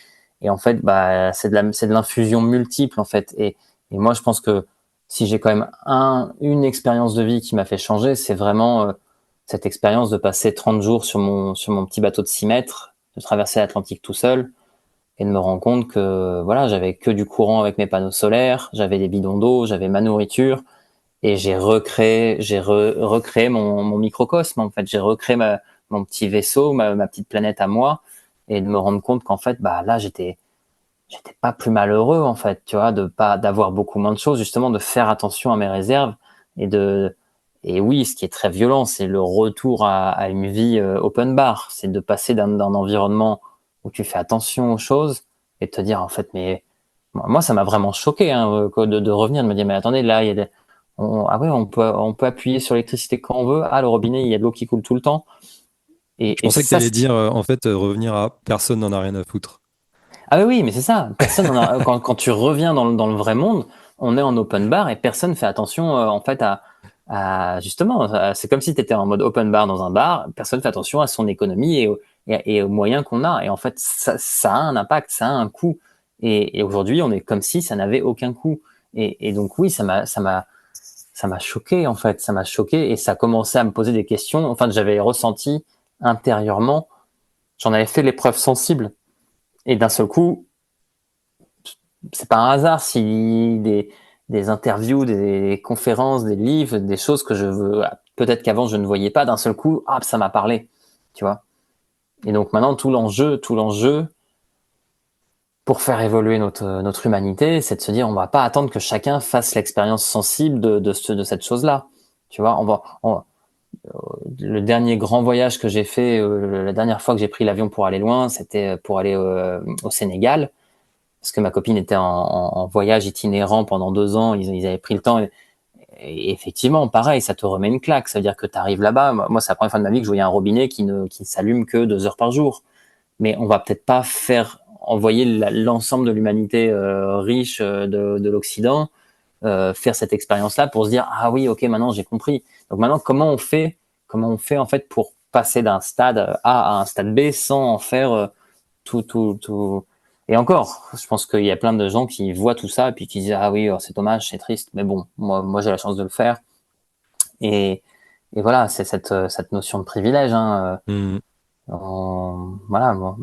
Et en fait, bah, c'est de l'infusion multiple, en fait. Et moi, je pense que si j'ai quand même une expérience de vie qui m'a fait changer, c'est vraiment cette expérience de passer 30 jours sur mon petit bateau de 6 mètres, de traverser l'Atlantique tout seul, et de me rendre compte que voilà, j'avais que du courant avec mes panneaux solaires, j'avais des bidons d'eau, j'avais ma nourriture, et recréé mon microcosme, en fait. J'ai recréé mon petit vaisseau, ma petite planète à moi, et de me rendre compte qu'en fait, bah là, j'étais pas plus malheureux, en fait, tu vois, d'avoir beaucoup moins de choses, justement, de faire attention à mes réserves, et et oui, ce qui est très violent, c'est le retour à une vie open bar. C'est de passer d'un environnement où tu fais attention aux choses et de te dire, en fait, mais moi, ça m'a vraiment choqué, hein, de revenir, de me dire: mais attendez, là, ah ouais, on peut appuyer sur l'électricité quand on veut. Ah, le robinet, il y a de l'eau qui coule tout le temps. Je Et pensais que tu ça, allais dire, en fait, revenir à personne n'en a rien à foutre. ah oui, oui, mais c'est ça. Personne en a, quand tu reviens dans le vrai monde, on est en open bar et personne fait attention, en fait, justement, c'est comme si tu étais en mode open bar dans un bar, personne fait attention à son économie et aux moyens qu'on a. Et en fait, ça a un impact, ça a un coût. Et aujourd'hui, on est comme si ça n'avait aucun coût. Et donc oui, ça m'a choqué, en fait. Ça m'a choqué et ça a commencé à me poser des questions. Enfin, j'avais ressenti intérieurement, j'en avais fait l'épreuve sensible. Et d'un seul coup, c'est pas un hasard si des interviews, des conférences, des livres, des choses que je veux, peut-être qu'avant je ne voyais pas, d'un seul coup, ah, ça m'a parlé, tu vois. Et donc maintenant, tout l'enjeu pour faire évoluer notre humanité, c'est de se dire: on va pas attendre que chacun fasse l'expérience sensible de cette chose-là. Tu vois, le dernier grand voyage que j'ai fait, la dernière fois que j'ai pris l'avion pour aller loin, c'était pour aller au Sénégal, parce que ma copine était en voyage itinérant pendant 2 ans. Ils avaient pris le temps. Et effectivement, pareil, ça te remet une claque. Ça veut dire que tu arrives là-bas. Moi, c'est la première fois de ma vie que je voyais un robinet qui ne s'allume que 2 heures par jour. Mais on va peut-être pas faire envoyer l'ensemble de l'humanité riche de l'Occident faire cette expérience-là pour se dire: ah oui, ok, maintenant j'ai compris. Donc maintenant, comment on fait en fait pour passer d'un stade A à un stade B sans en faire tout. Et encore, je pense qu'il y a plein de gens qui voient tout ça et puis qui disent: ah oui, oh, c'est dommage, c'est triste, mais bon, moi j'ai la chance de le faire. Et, et voilà, c'est cette notion de privilège, hein. Hmm. Voilà. Bon.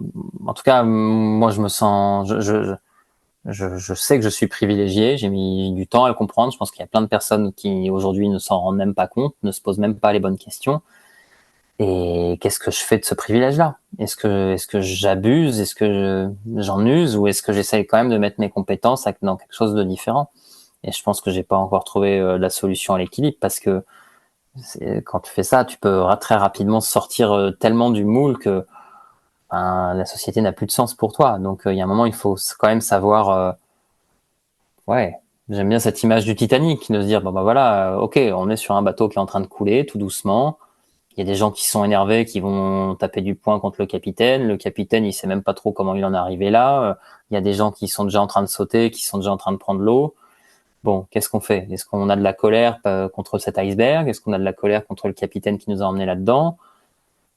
En tout cas, moi je me sens, je sais que je suis privilégié. J'ai mis du temps à le comprendre. Je pense qu'il y a plein de personnes qui aujourd'hui ne s'en rendent même pas compte, ne se posent même pas les bonnes questions. Et qu'est-ce que je fais de ce privilège-là? Est-ce que j'abuse? Est-ce que j'en use? Ou est-ce que j'essaye quand même de mettre mes compétences dans quelque chose de différent? Et je pense que j'ai pas encore trouvé la solution à l'équilibre, parce que quand tu fais ça, tu peux très rapidement sortir tellement du moule que la société n'a plus de sens pour toi. Donc il y a un moment, il faut quand même savoir. Ouais, j'aime bien cette image du Titanic, de se dire: bon bah voilà, ok, on est sur un bateau qui est en train de couler tout doucement. Il y a des gens qui sont énervés, qui vont taper du poing contre le capitaine. Le capitaine, il sait même pas trop comment il en est arrivé là. Il y a des gens qui sont déjà en train de sauter, qui sont déjà en train de prendre l'eau. Bon, qu'est-ce qu'on fait? Est-ce qu'on a de la colère contre cet iceberg? Est-ce qu'on a de la colère contre le capitaine qui nous a emmenés là-dedans?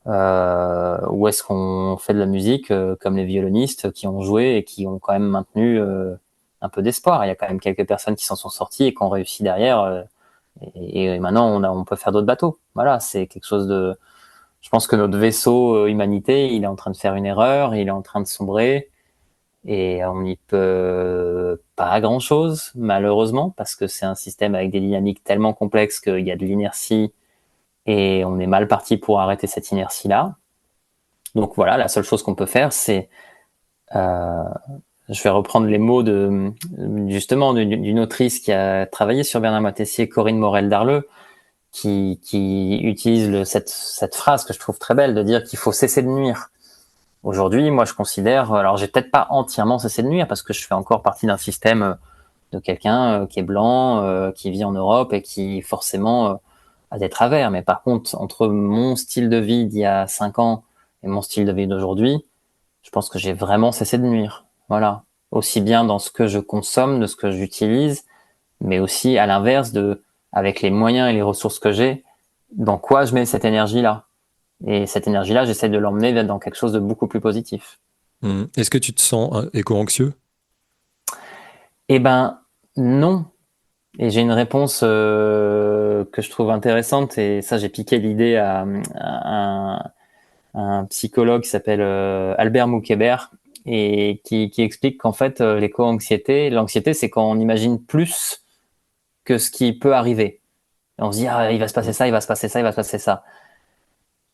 Ou est-ce qu'on fait de la musique comme les violonistes qui ont joué et qui ont quand même maintenu un peu d'espoir? Il y a quand même quelques personnes qui s'en sont sorties et qui ont réussi derrière. Et maintenant, on peut faire d'autres bateaux. Voilà, c'est quelque chose de... Je pense que notre vaisseau humanité, il est en train de faire une erreur, il est en train de sombrer. Et on n'y peut pas grand-chose, malheureusement, parce que c'est un système avec des dynamiques tellement complexes qu'il y a de l'inertie et on est mal parti pour arrêter cette inertie-là. Donc voilà, la seule chose qu'on peut faire, c'est... je vais reprendre les mots justement d'une autrice qui a travaillé sur Bernard Moitessier, Corinne Morel-Darleux, qui utilise cette phrase que je trouve très belle de dire qu'il faut cesser de nuire. Aujourd'hui, moi, je considère, alors j'ai peut-être pas entièrement cessé de nuire parce que je fais encore partie d'un système de quelqu'un qui est blanc, qui vit en Europe et qui forcément a des travers. Mais par contre, entre mon style de vie d'il y a 5 ans et mon style de vie d'aujourd'hui, je pense que j'ai vraiment cessé de nuire. Voilà. Aussi bien dans ce que je consomme, de ce que j'utilise, mais aussi à l'inverse avec les moyens et les ressources que j'ai, dans quoi je mets cette énergie-là. Et cette énergie-là, j'essaie de l'emmener dans quelque chose de beaucoup plus positif. Est-ce que tu te sens éco-anxieux? Eh ben, non. Et j'ai une réponse que je trouve intéressante, et ça, j'ai piqué l'idée à un psychologue qui s'appelle Albert Moukébert, et qui explique qu'en fait, l'anxiété, c'est quand on imagine plus que ce qui peut arriver. Et on se dit, ah, il va se passer ça, il va se passer ça, il va se passer ça.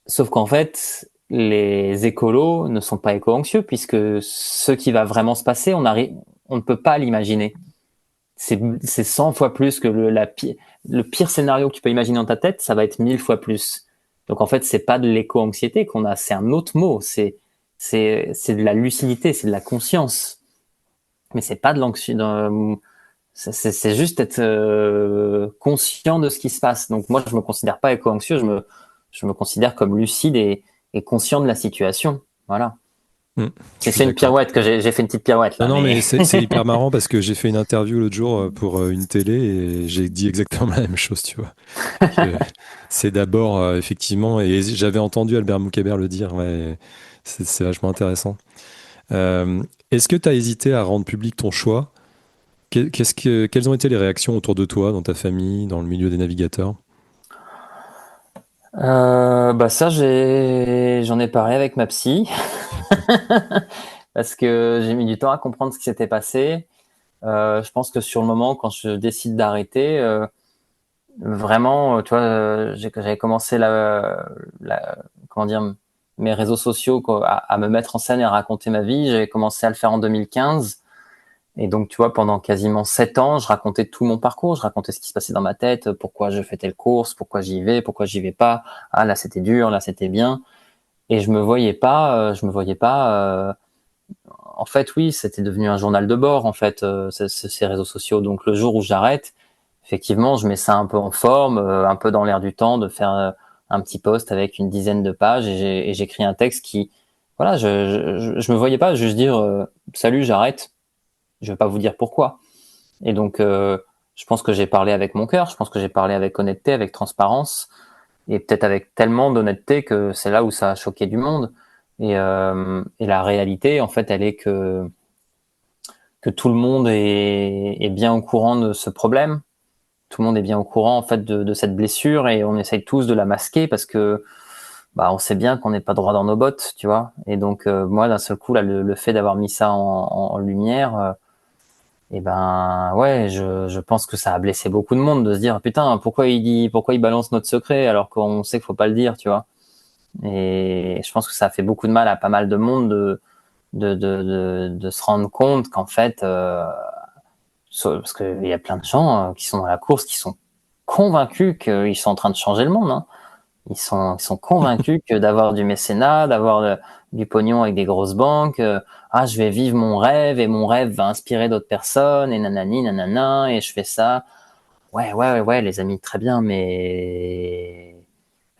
Sauf qu'en fait, les écolos ne sont pas éco-anxieux, puisque ce qui va vraiment se passer, on ne peut pas l'imaginer. C'est 100 fois plus que le pire scénario que tu peux imaginer dans ta tête, ça va être 1000 fois plus. Donc en fait, c'est pas de l'éco-anxiété qu'on a, c'est un autre mot. C'est de la lucidité, c'est de la conscience. Mais c'est pas de l'anxiété. C'est juste être conscient de ce qui se passe. Donc moi, je me considère pas éco-anxieux, je me considère comme lucide et conscient de la situation. Voilà. J'ai fait une pirouette, j'ai fait une petite pirouette là. Non, mais c'est hyper marrant parce que j'ai fait une interview l'autre jour pour une télé et j'ai dit exactement la même chose, tu vois. C'est d'abord, effectivement, et j'avais entendu Albert Moukébert le dire, ouais, c'est vachement intéressant. Est-ce que tu as hésité à rendre public ton choix? Quelles ont été les réactions autour de toi, dans ta famille, dans le milieu des navigateurs? Bah ça, j'en ai parlé avec ma psy parce que j'ai mis du temps à comprendre ce qui s'était passé. Je pense que sur le moment, quand je décide d'arrêter, vraiment, tu vois, j'avais commencé comment dire, mes réseaux sociaux quoi, à me mettre en scène et à raconter ma vie. J'avais commencé à le faire en 2015. Et donc, tu vois, pendant quasiment 7 ans, je racontais tout mon parcours, je racontais ce qui se passait dans ma tête, pourquoi je fais telle course, pourquoi j'y vais, pourquoi j'y vais pas. Ah, là, c'était dur, là, c'était bien. Et je me voyais pas. En fait, oui, c'était devenu un journal de bord, en fait, ces réseaux sociaux. Donc, le jour où j'arrête, effectivement, je mets ça un peu en forme, un peu dans l'air du temps, de faire un petit post avec une dizaine de pages et j'écris un texte qui, voilà, je me voyais pas juste dire salut, j'arrête. Je vais pas vous dire pourquoi. Et donc, je pense que j'ai parlé avec mon cœur, je pense que j'ai parlé avec honnêteté, avec transparence, et peut-être avec tellement d'honnêteté que c'est là où ça a choqué du monde. Et la réalité, en fait, elle est que tout le monde est bien au courant de ce problème. Tout le monde est bien au courant, en fait, de cette blessure, et on essaye tous de la masquer parce que, bah, on sait bien qu'on n'est pas droit dans nos bottes, tu vois. Et donc, moi, d'un seul coup, là, le fait d'avoir mis ça en lumière, et ben ouais, je pense que ça a blessé beaucoup de monde de se dire putain pourquoi il balance notre secret alors qu'on sait qu'il faut pas le dire, tu vois. Et je pense que ça a fait beaucoup de mal à pas mal de monde de se rendre compte qu'en fait parce qu'il y a plein de gens qui sont dans la course qui sont convaincus qu'ils sont en train de changer le monde, hein. Ils sont convaincus que d'avoir du mécénat, du pognon avec des grosses banques, je vais vivre mon rêve et mon rêve va inspirer d'autres personnes et nanani nanana et je fais ça. Ouais, les amis, très bien, mais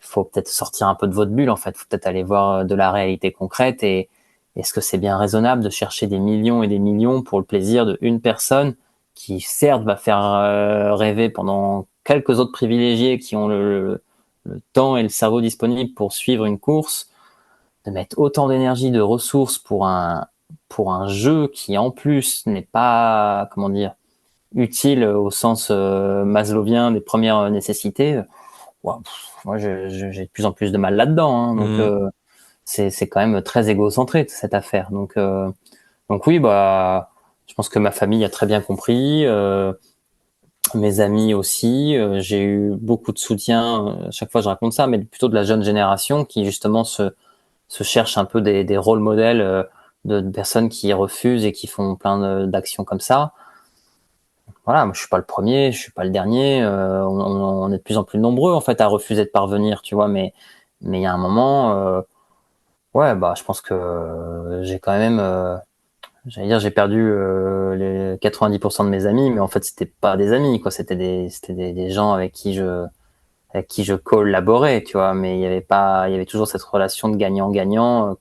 faut peut-être sortir un peu de votre bulle, en fait. Faut peut-être aller voir de la réalité concrète. Et est-ce que c'est bien raisonnable de chercher des millions et des millions pour le plaisir de une personne qui, certes, va faire rêver pendant quelques autres privilégiés qui ont le temps et le cerveau disponible pour suivre une course, de mettre autant d'énergie, de ressources pour un jeu qui, en plus, n'est pas, comment dire, utile au sens maslowien des premières nécessités. Ouais, moi, j'ai de plus en plus de mal là-dedans. Hein, donc, c'est quand même très égocentré cette affaire. Donc oui, bah, je pense que ma famille a très bien compris, mes amis aussi. J'ai eu beaucoup de soutien. À chaque fois, je raconte ça, mais plutôt de la jeune génération qui justement se cherche un peu des rôles modèles de personnes qui refusent et qui font plein d'actions comme ça. Voilà, moi je suis pas le premier, je suis pas le dernier. On est de plus en plus nombreux en fait à refuser de parvenir, tu vois. Mais il y a un moment, ouais, bah je pense que j'ai quand même, j'allais dire, j'ai perdu les 90% de mes amis, mais en fait c'était pas des amis, quoi. C'était des gens avec qui je collaborais, tu vois. Mais il y avait toujours cette relation de gagnant-gagnant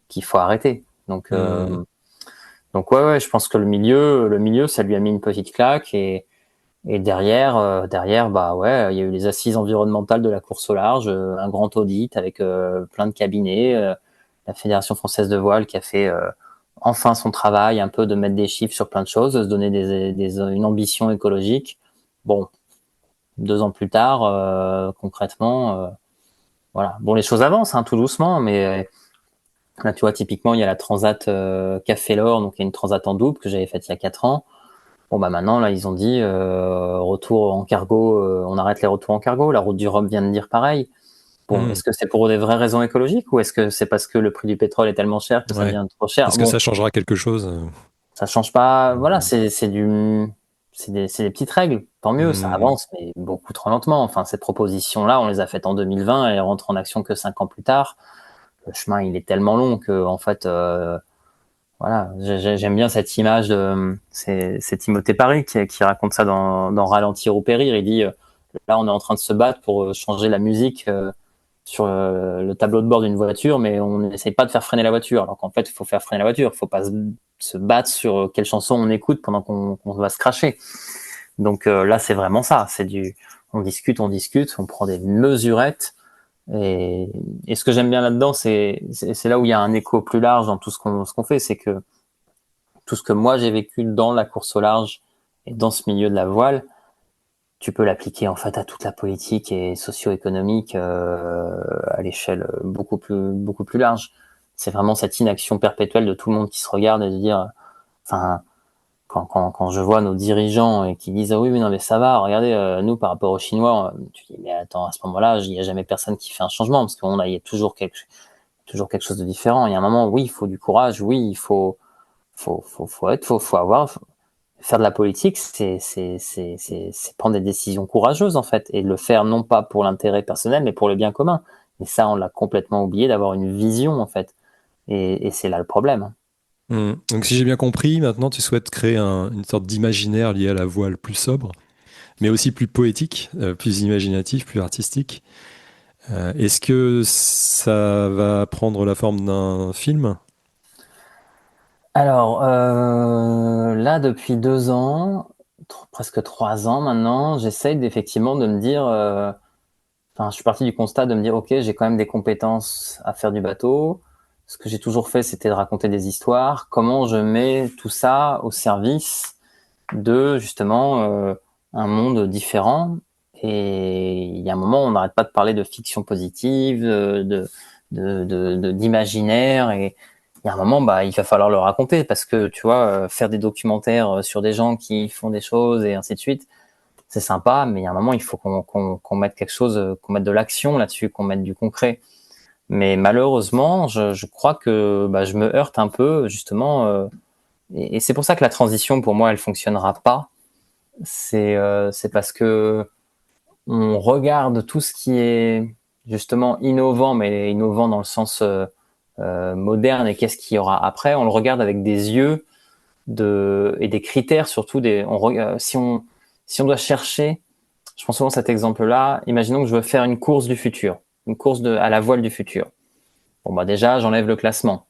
qu'il faut arrêter. Mmh. Donc ouais, je pense que le milieu, ça lui a mis une petite claque et derrière, bah ouais, il y a eu les assises environnementales de la course au large, un grand audit avec plein de cabinets, la Fédération française de voile qui a fait enfin son travail, un peu de mettre des chiffres sur plein de choses, de se donner une ambition écologique. Bon, 2 ans plus tard, concrètement, voilà. Bon, les choses avancent, hein, tout doucement, mais là, tu vois, typiquement, il y a la Transat Café L'Or, donc il y a une Transat en double que j'avais faite il y a 4 ans. Bon bah maintenant là ils ont dit retour en cargo, on arrête les retours en cargo. La route du Rhum vient de dire pareil. Bon, Mmh. est-ce que c'est pour des vraies raisons écologiques ou est-ce que c'est parce que le prix du pétrole est tellement cher que ça Ouais. devient trop cher? Est-ce que Bon, ça changera quelque chose? ça change pas. Voilà, Mmh. c'est des petites règles. Tant mieux, ça Mmh. avance, mais beaucoup trop lentement. Enfin, ces propositions-là, on les a faites en 2020 et elles rentrent en action que 5 ans plus tard. Le chemin, il est tellement long que en fait, voilà, j'aime bien cette image de c'est Timothée Paris qui raconte ça dans Ralentir ou périr. Il dit là on est en train de se battre pour changer la musique sur le tableau de bord d'une voiture, mais on n'essaye pas de faire freiner la voiture. Alors qu'en fait, il faut faire freiner la voiture. Il faut pas se battre sur quelle chanson on écoute pendant qu'on va se cracher. Donc là, c'est vraiment ça. On discute, on prend des mesurettes. Et, et ce que j'aime bien là-dedans, c'est là où il y a un écho plus large dans tout ce qu'on fait, c'est que tout ce que moi j'ai vécu dans la course au large et dans ce milieu de la voile, tu peux l'appliquer en fait à toute la politique et socio-économique à l'échelle beaucoup plus large. C'est vraiment cette inaction perpétuelle de tout le monde qui se regarde et de dire, enfin, quand je vois nos dirigeants et qui disent ah oui mais non mais ça va, regardez nous par rapport aux Chinois, tu dis mais attends à ce moment-là il n'y a jamais personne qui fait un changement parce qu'on a il y a toujours quelque chose de différent. Il y a un moment oui il faut du courage, oui il faut faire de la politique, c'est prendre des décisions courageuses en fait et le faire non pas pour l'intérêt personnel mais pour le bien commun. Et ça on l'a complètement oublié d'avoir une vision en fait. Et c'est là le problème. Mmh. Donc si j'ai bien compris, maintenant tu souhaites créer une sorte d'imaginaire lié à la voile plus sobre, mais aussi plus poétique, plus imaginatif, plus artistique. Est-ce que ça va prendre la forme d'un film? Alors là, depuis 2 ans, presque 3 ans maintenant, j'essaye effectivement de me dire, enfin, je suis parti du constat de me dire, ok, j'ai quand même des compétences à faire du bateau. Ce que j'ai toujours fait, c'était de raconter des histoires. Comment je mets tout ça au service de justement un monde différent? Et il y a un moment, on n'arrête pas de parler de fiction positive, d'imaginaire et il y a un moment, bah, il va falloir le raconter parce que tu vois, faire des documentaires sur des gens qui font des choses et ainsi de suite, c'est sympa, mais il y a un moment, il faut qu'on mette quelque chose, qu'on mette de l'action là-dessus, qu'on mette du concret. Mais malheureusement, je crois que bah, je me heurte un peu justement, et c'est pour ça que la transition pour moi, elle fonctionnera pas. C'est parce que on regarde tout ce qui est justement innovant, mais innovant dans le sens moderne et qu'est-ce qu'il y aura après, on le regarde avec des yeux et des critères surtout. Si on doit chercher je prends souvent cet exemple-là. Imaginons que je veux faire une course du futur, une course à la voile du futur. Bon, bah déjà, j'enlève le classement.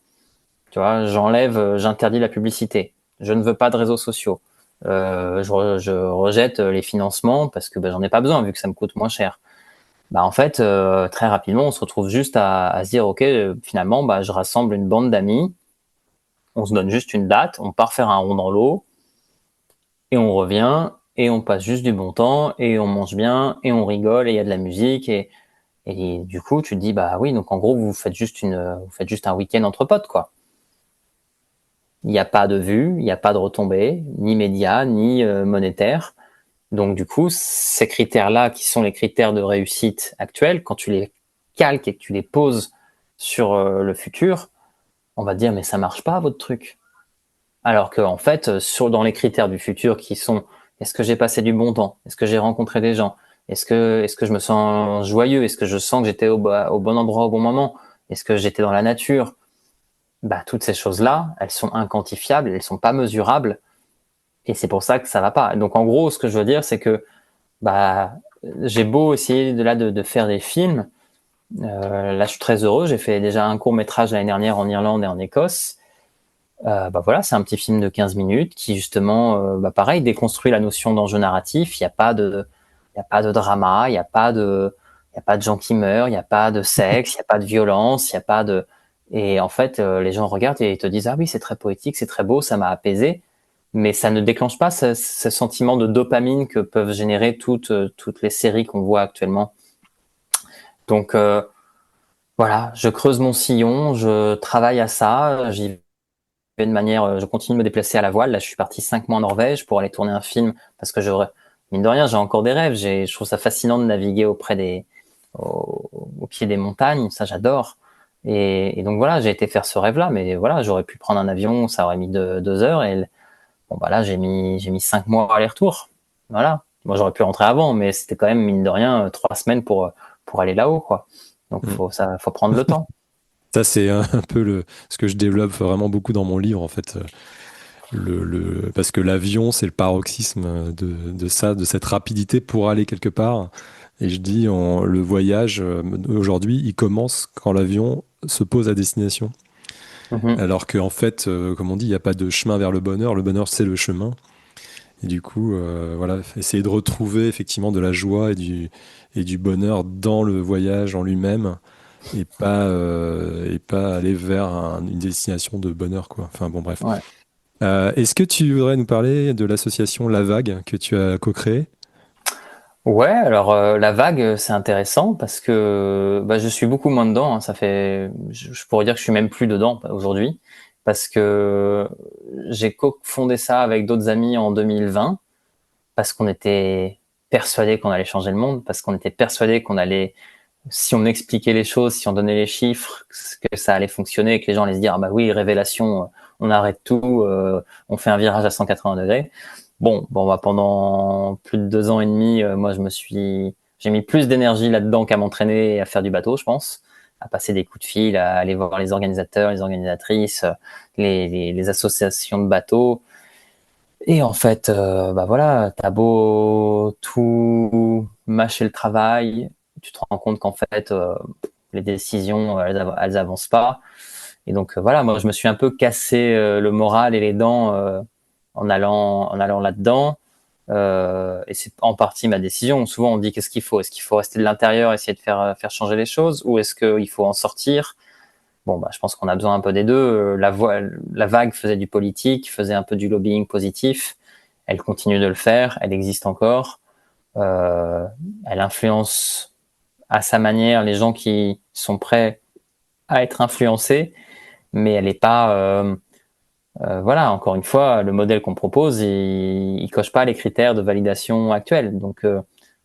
Tu vois, j'interdis la publicité. Je ne veux pas de réseaux sociaux. Je rejette les financements parce que j'en ai pas besoin vu que ça me coûte moins cher. Bah en fait, très rapidement, on se retrouve juste à se dire, ok, finalement, je rassemble une bande d'amis, on se donne juste une date, on part faire un rond dans l'eau et on revient et on passe juste du bon temps et on mange bien et on rigole et il y a de la musique et du coup, tu te dis, bah oui, donc en gros, vous faites juste un week-end entre potes, quoi. Il n'y a pas de vue, il n'y a pas de retombées, ni médias, ni monétaires. Donc du coup, ces critères-là, qui sont les critères de réussite actuels, quand tu les calques et que tu les poses sur le futur, on va te dire mais ça marche pas votre truc. Alors que en fait, dans les critères du futur qui sont est-ce que j'ai passé du bon temps, est-ce que j'ai rencontré des gens, est-ce que je me sens joyeux, est-ce que je sens que j'étais au bon endroit au bon moment, est-ce que j'étais dans la nature, toutes ces choses-là, elles sont inquantifiables, elles sont pas mesurables, et c'est pour ça que ça va pas. Donc en gros, ce que je veux dire, c'est que bah j'ai beau essayer de faire des films, là je suis très heureux, j'ai fait déjà un court métrage l'année dernière en Irlande et en Écosse. Voilà, c'est un petit film de 15 minutes qui justement, pareil, déconstruit la notion d'enjeu narratif. Il y a pas de drama, il y a pas de gens qui meurent, il y a pas de sexe, il y a pas de violence, il y a pas de, et en fait, les gens regardent et ils te disent ah oui, c'est très poétique, c'est très beau, ça m'a apaisé, mais ça ne déclenche pas ce sentiment de dopamine que peuvent générer toutes les séries qu'on voit actuellement. Donc voilà, je creuse mon sillon, je travaille à ça, j'y de manière, je continue de me déplacer à la voile. Là, je suis parti 5 mois en Norvège pour aller tourner un film parce que mine de rien, j'ai encore des rêves. Je trouve ça fascinant de naviguer au pied des montagnes. Ça, j'adore. Et donc voilà, j'ai été faire ce rêve-là, mais voilà, j'aurais pu prendre un avion, ça aurait mis 2 heures. Et bon, bah là, j'ai mis 5 mois aller-retour. Voilà. Moi, j'aurais pu rentrer avant, mais c'était quand même mine de rien 3 semaines pour aller là-haut, quoi. Donc faut prendre le temps. Ça, c'est un peu ce que je développe vraiment beaucoup dans mon livre, en fait. Parce que l'avion, c'est le paroxysme de ça, de cette rapidité pour aller quelque part. Et je dis, le voyage, aujourd'hui, il commence quand l'avion se pose à destination. Mhm. Alors qu'en fait, comme on dit, il n'y a pas de chemin vers le bonheur. Le bonheur, c'est le chemin. Et du coup, voilà, essayer de retrouver effectivement de la joie et du bonheur dans le voyage en lui-même et pas aller vers une destination de bonheur, quoi. Enfin bon, bref. Ouais. Est-ce que tu voudrais nous parler de l'association La Vague que tu as co-créée? Ouais, alors la vague, c'est intéressant parce que je suis beaucoup moins dedans, hein. Je pourrais dire que je suis même plus dedans aujourd'hui parce que j'ai co-fondé ça avec d'autres amis en 2020 parce qu'on était persuadés qu'on allait changer le monde, parce qu'on était persuadés qu'on allait, si on expliquait les choses, si on donnait les chiffres, que ça allait fonctionner et que les gens allaient se dire ah bah oui, révélation, on arrête tout, on fait un virage à 180 degrés. Bon, pendant plus de 2 ans et demi, moi, j'ai mis plus d'énergie là-dedans qu'à m'entraîner et à faire du bateau, je pense, à passer des coups de fil, à aller voir les organisateurs, les organisatrices, les associations de bateaux. Et en fait, voilà, t'as beau tout mâcher le travail, tu te rends compte qu'en fait, les décisions, elles avancent pas. Et donc voilà, moi je me suis un peu cassé le moral et les dents en allant là-dedans. Et c'est en partie ma décision. Souvent on dit qu'est-ce qu'il faut? Est-ce qu'il faut rester de l'intérieur, essayer de faire changer les choses, ou est-ce qu'il faut en sortir? Bon, je pense qu'on a besoin un peu des deux. La vague faisait du politique, faisait un peu du lobbying positif. Elle continue de le faire, elle existe encore. Euh, Elle influence à sa manière les gens qui sont prêts à être influencés, mais elle n'est pas voilà, encore une fois, le modèle qu'on propose, il coche pas les critères de validation actuels. Donc,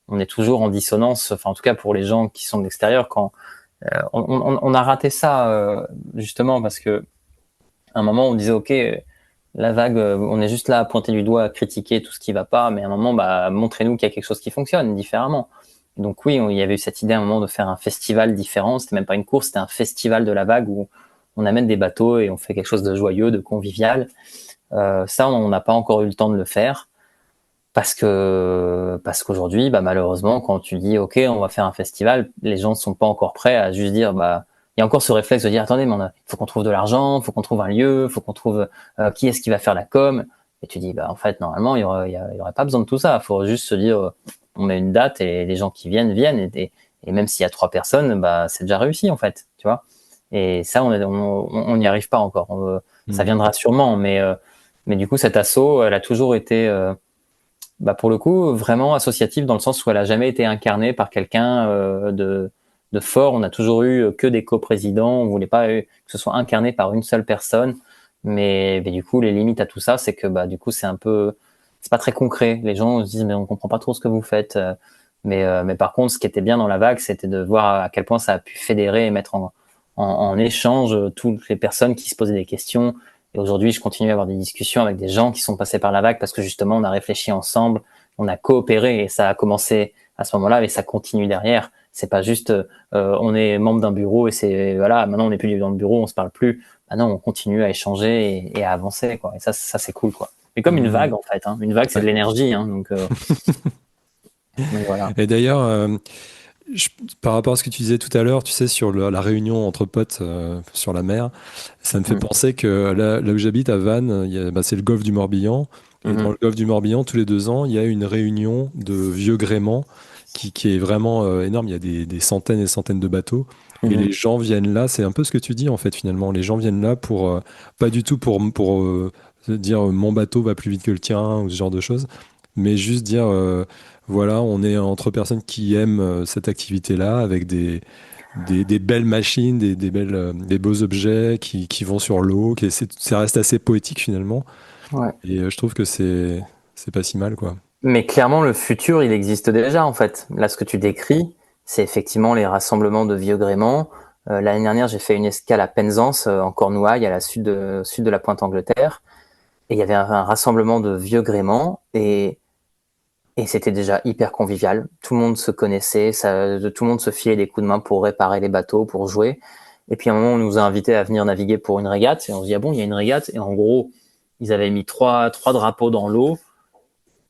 on est toujours en dissonance. Enfin, en tout cas, pour les gens qui sont de l'extérieur, quand on a raté ça justement parce que à un moment on disait ok, la vague, on est juste là à pointer du doigt, à critiquer tout ce qui va pas, mais à un moment, montrez-nous qu'il y a quelque chose qui fonctionne différemment. Donc oui, il y avait eu cette idée à un moment de faire un festival différent. C'était même pas une course, c'était un festival de la vague où on amène des bateaux et on fait quelque chose de joyeux, de convivial. Ça, on n'a pas encore eu le temps de le faire parce qu'aujourd'hui, bah, malheureusement, quand tu dis OK, on va faire un festival, les gens sont pas encore prêts à juste dire bah il y a encore ce réflexe de dire attendez, mais faut qu'on trouve de l'argent, faut qu'on trouve un lieu, faut qu'on trouve qui est-ce qui va faire la com. Et tu dis bah en fait normalement il y aurait pas besoin de tout ça. Il faut juste se dire on met une date et les gens qui viennent et même s'il y a 3 personnes, bah c'est déjà réussi en fait, tu vois. Et ça on n'y arrive pas encore. Ça viendra sûrement, mais du coup cette asso, elle a toujours été bah pour le coup vraiment associative dans le sens où elle a jamais été incarnée par quelqu'un de fort. On a toujours eu que des coprésidents. On voulait pas que ce soit incarné par une seule personne. Mais du coup, les limites à tout ça, c'est que bah du coup, c'est pas très concret. Les gens se disent mais on comprend pas trop ce que vous faites. Mais par contre, ce qui était bien dans la vague, c'était de voir à quel point ça a pu fédérer et mettre en échange toutes les personnes qui se posaient des questions. Et aujourd'hui, je continue à avoir des discussions avec des gens qui sont passés par la vague parce que justement, on a réfléchi ensemble, on a coopéré et ça a commencé à ce moment-là, et ça continue derrière. C'est pas juste on est membre d'un bureau et c'est voilà, maintenant on n'est plus dans le bureau, on se parle plus. Bah non, on continue à échanger et à avancer quoi. Et ça c'est cool quoi. Mais comme une vague en fait, hein. Une vague c'est de l'énergie, hein, donc voilà. Et d'ailleurs, par rapport à ce que tu disais tout à l'heure, tu sais, sur la réunion entre potes sur la mer, ça me fait penser que là où j'habite, à Vannes, c'est le golfe du Morbihan. Et dans le golfe du Morbihan, tous les 2 ans, il y a une réunion de vieux gréments qui est vraiment énorme. Il y a des centaines et des centaines de bateaux. Et les gens viennent là, c'est un peu ce que tu dis en fait finalement. Les gens viennent là pour, pas du tout pour se dire mon bateau va plus vite que le tien ou ce genre de choses, mais juste dire voilà, on est entre personnes qui aiment cette activité-là avec des belles machines, des beaux objets qui vont sur l'eau, ça reste assez poétique finalement. Ouais. Et je trouve que c'est pas si mal quoi. Mais clairement, le futur, il existe déjà, en fait. Là, ce que tu décris, c'est effectivement les rassemblements de vieux gréments. L'année dernière, j'ai fait une escale à Penzance, en Cornouailles, à la sud de la Pointe-Angleterre. Et il y avait un rassemblement de vieux gréments et c'était déjà hyper convivial. Tout le monde se connaissait, tout le monde se filait des coups de main pour réparer les bateaux, pour jouer. Et puis à un moment, on nous a invités à venir naviguer pour une régate. Et on se dit, ah bon, il y a une régate. Et en gros, ils avaient mis trois drapeaux dans l'eau.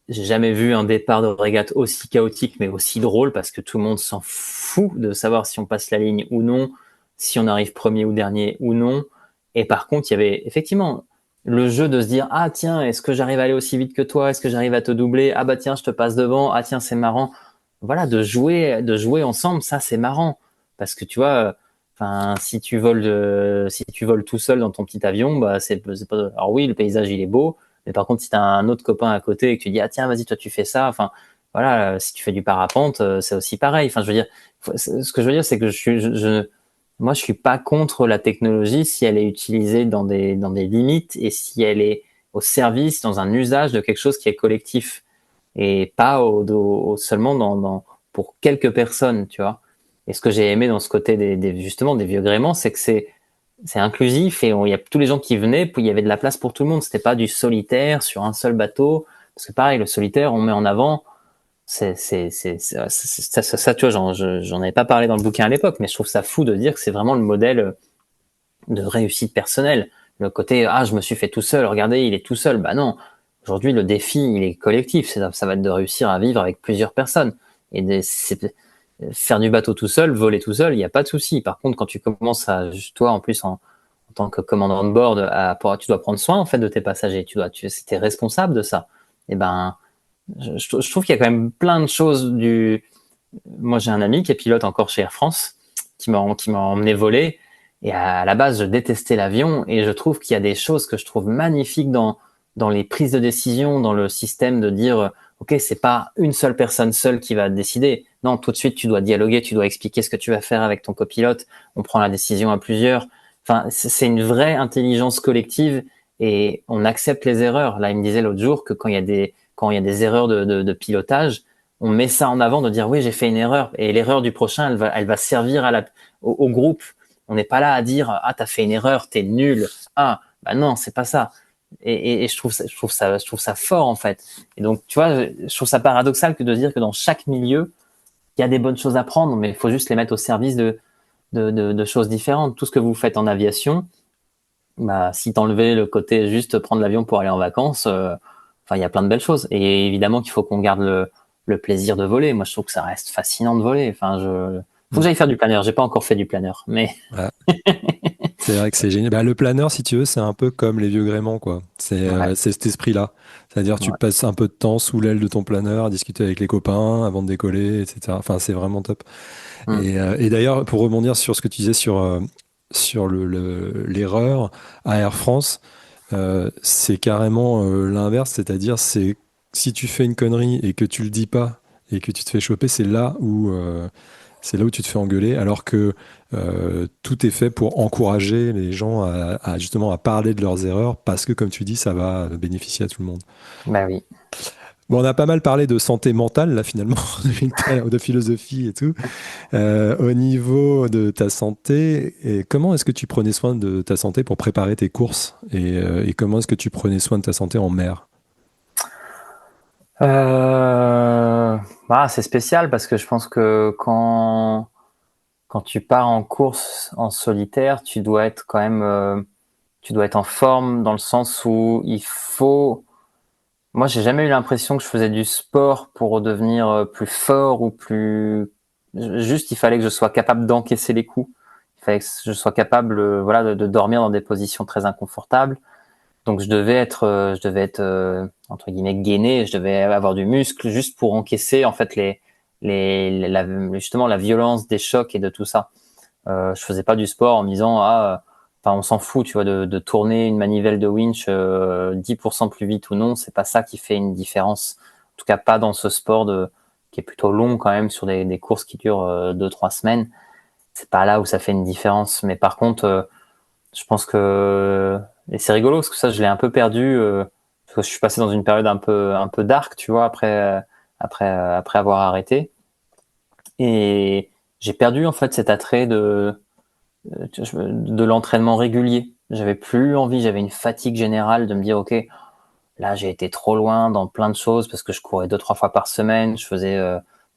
J'ai jamais vu un départ de régate aussi chaotique, mais aussi drôle, parce que tout le monde s'en fout de savoir si on passe la ligne ou non, si on arrive premier ou dernier ou non. Et par contre, il y avait effectivement le jeu de se dire, ah tiens, est-ce que j'arrive à aller aussi vite que toi? Est-ce que j'arrive à te doubler? Ah bah tiens, je te passe devant. Ah tiens, c'est marrant. Voilà, de jouer ensemble, ça c'est marrant. Parce que tu vois, enfin, si tu voles tout seul dans ton petit avion, bah c'est pas. Alors oui, le paysage il est beau, mais par contre, si t'as un autre copain à côté et que tu dis, ah tiens, vas-y, toi tu fais ça, enfin, voilà, si tu fais du parapente, c'est aussi pareil. Enfin, je veux dire, ce que je veux dire, c'est que moi, je suis pas contre la technologie si elle est utilisée dans des limites et si elle est au service, dans un usage de quelque chose qui est collectif et pas seulement pour quelques personnes, tu vois. Et ce que j'ai aimé dans ce côté justement des vieux gréments, c'est que c'est inclusif et il y a tous les gens qui venaient, puis il y avait de la place pour tout le monde. C'était pas du solitaire sur un seul bateau, parce que pareil, le solitaire, on met en avant. Ça, tu vois, j'en avais pas parlé dans le bouquin à l'époque, mais je trouve ça fou de dire que c'est vraiment le modèle de réussite personnelle. Le côté, ah, je me suis fait tout seul, regardez, il est tout seul. Bah non. Aujourd'hui, le défi, il est collectif. Ça va être de réussir à vivre avec plusieurs personnes. Faire du bateau tout seul, voler tout seul, il n'y a pas de souci. Par contre, quand tu commences toi, en plus, en tant que commandant de bord, tu dois prendre soin, en fait, de tes passagers. T'es responsable de ça. Et ben, je trouve qu'il y a quand même plein de choses moi, j'ai un ami qui est pilote encore chez Air France, qui m'a emmené voler. Et à la base, je détestais l'avion et je trouve qu'il y a des choses que je trouve magnifiques dans les prises de décision, dans le système de dire, OK, c'est pas une seule personne seule qui va décider. Non, tout de suite, tu dois dialoguer, tu dois expliquer ce que tu vas faire avec ton copilote. On prend la décision à plusieurs. Enfin, c'est une vraie intelligence collective et on accepte les erreurs. Là, il me disait l'autre jour que quand il y a des erreurs de pilotage, on met ça en avant de dire oui, j'ai fait une erreur et l'erreur du prochain, elle va servir au groupe. On n'est pas là à dire ah, t'as fait une erreur, t'es nul. Ah, bah non, c'est pas ça. Et je trouve ça fort en fait. Et donc tu vois, je trouve ça paradoxal que de dire que dans chaque milieu, il y a des bonnes choses à prendre, mais il faut juste les mettre au service de choses différentes. Tout ce que vous faites en aviation, bah si t'enlevais le côté juste prendre l'avion pour aller en vacances, Enfin, il y a plein de belles choses. Et évidemment qu'il faut qu'on garde le plaisir de voler. Moi, je trouve que ça reste fascinant de voler. Enfin, faut que j'aille faire du planeur. J'ai pas encore fait du planeur, mais Voilà. C'est vrai que c'est génial. Bah, le planeur, si tu veux, c'est un peu comme les vieux gréments, quoi. ouais, C'est cet esprit-là. C'est-à-dire, tu ouais. passes un peu de temps sous l'aile de ton planeur à discuter avec les copains avant de décoller, etc. Enfin, c'est vraiment top. Mm. Et d'ailleurs, pour rebondir sur ce que tu disais sur l'erreur à Air France, c'est carrément l'inverse. C'est-à-dire, c'est si tu fais une connerie et que tu le dis pas et que tu te fais choper, c'est là où tu te fais engueuler, alors que tout est fait pour encourager les gens justement à parler de leurs erreurs, parce que comme tu dis, ça va bénéficier à tout le monde. Bah oui. Bon, on a pas mal parlé de santé mentale, là, finalement, de philosophie et tout. Au niveau de ta santé, et comment est-ce que tu prenais soin de ta santé pour préparer tes courses? Et comment est-ce que tu prenais soin de ta santé en mer? C'est spécial parce que je pense que quand tu pars en course en solitaire, tu dois être en forme dans le sens où il faut. Moi, j'ai jamais eu l'impression que je faisais du sport pour devenir plus fort ou plus. Juste, il fallait que je sois capable d'encaisser les coups. Il fallait que je sois capable, voilà, de dormir dans des positions très inconfortables. Donc, je devais être entre guillemets gainé. Je devais avoir du muscle juste pour encaisser en fait justement la violence des chocs et de tout ça. Je faisais pas du sport en me disant enfin on s'en fout, tu vois, de tourner une manivelle de winch 10% plus vite ou non, c'est pas ça qui fait une différence. En tout cas pas dans ce sport qui est plutôt long quand même sur des courses qui durent 2-3 semaines. C'est pas là où ça fait une différence. Mais par contre, je pense que et c'est rigolo parce que ça je l'ai un peu perdu parce que je suis passé dans une période un peu dark, tu vois, après avoir arrêté et j'ai perdu en fait cet attrait de l'entraînement régulier. J'avais plus envie, j'avais une fatigue générale de me dire ok, là j'ai été trop loin dans plein de choses parce que je courais 2-3 fois par semaine, je faisais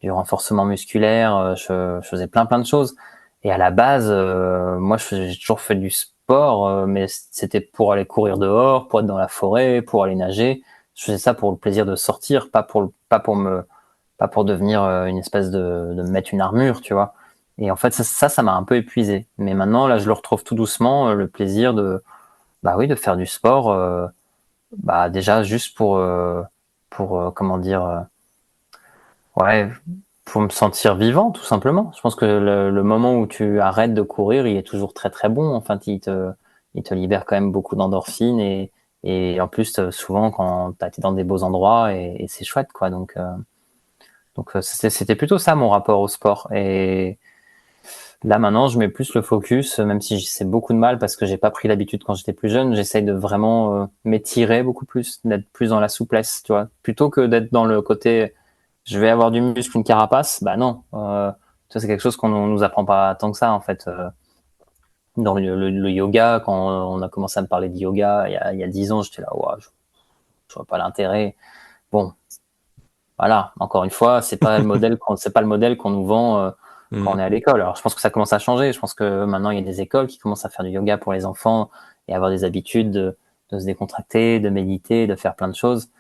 du renforcement musculaire, je faisais plein de choses. Et à la base, moi j'ai toujours fait du sport, mais c'était pour aller courir dehors, pour être dans la forêt, pour aller nager. Je faisais ça pour le plaisir de sortir, pas pour devenir une espèce de me mettre une armure, tu vois. Et en fait, ça m'a un peu épuisé. Mais maintenant, là, je le retrouve tout doucement, le plaisir bah oui, de faire du sport, bah déjà juste pour comment dire, ouais, pour me sentir vivant, tout simplement. Je pense que le moment où tu arrêtes de courir, il est toujours très très bon. Enfin, il te libère quand même beaucoup d'endorphines et en plus, souvent quand t'as été dans des beaux endroits et c'est chouette, quoi. Donc c'était plutôt ça mon rapport au sport. Et là maintenant, je mets plus le focus, même si c'est beaucoup de mal parce que j'ai pas pris l'habitude quand j'étais plus jeune. J'essaye de vraiment m'étirer beaucoup plus, d'être plus dans la souplesse, tu vois, plutôt que d'être dans le côté je vais avoir du muscle, une carapace. Bah non, ça c'est quelque chose qu'on nous apprend pas tant que ça en fait. Dans le yoga, quand on a commencé à me parler de yoga il y a 10 ans, j'étais là, ouais, je vois pas l'intérêt. Bon, voilà, encore une fois, c'est pas le modèle qu'on nous vend quand on est à l'école. Alors, je pense que ça commence à changer. Je pense que maintenant, il y a des écoles qui commencent à faire du yoga pour les enfants et avoir des habitudes de se décontracter, de méditer, de faire plein de choses.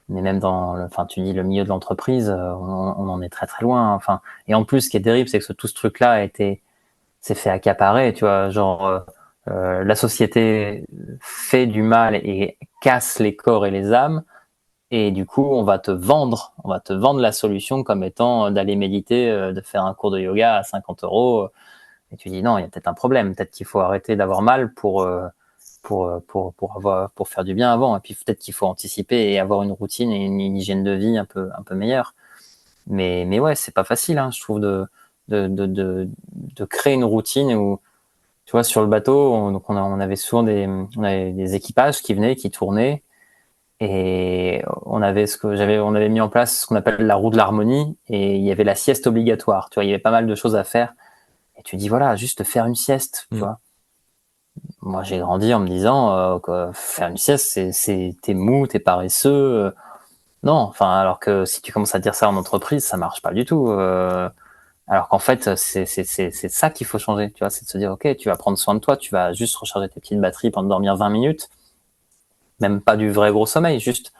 Mais même enfin, tu dis le milieu de l'entreprise, on en est très très loin. Enfin, et en plus, ce qui est terrible, c'est que tout ce truc-là s'est fait accaparer. Tu vois, genre la société fait du mal et casse les corps et les âmes et du coup, on va te vendre la solution comme étant d'aller méditer, de faire un cours de yoga à 50 euros. Et tu dis non, il y a peut-être un problème. Peut-être qu'il faut arrêter d'avoir mal pour faire du bien avant. Et puis peut-être qu'il faut anticiper et avoir une routine et une hygiène de vie un peu meilleure. Mais ouais, c'est pas facile, hein, je trouve, de créer une routine où, tu vois, sur le bateau, on avait souvent on avait des équipages qui venaient, qui tournaient. Et on avait mis en place ce qu'on appelle la roue de l'harmonie et il y avait la sieste obligatoire. Tu vois, il y avait pas mal de choses à faire. Et tu dis, voilà, juste faire une sieste, tu vois. Moi, j'ai grandi en me disant, que faire une sieste, t'es mou, t'es paresseux. Non, enfin, alors que si tu commences à dire ça en entreprise, ça marche pas du tout. Alors qu'en fait, c'est ça qu'il faut changer, tu vois, c'est de se dire, ok, tu vas prendre soin de toi, tu vas juste recharger tes petites batteries pendant dormir 20 minutes, même pas du vrai gros sommeil, juste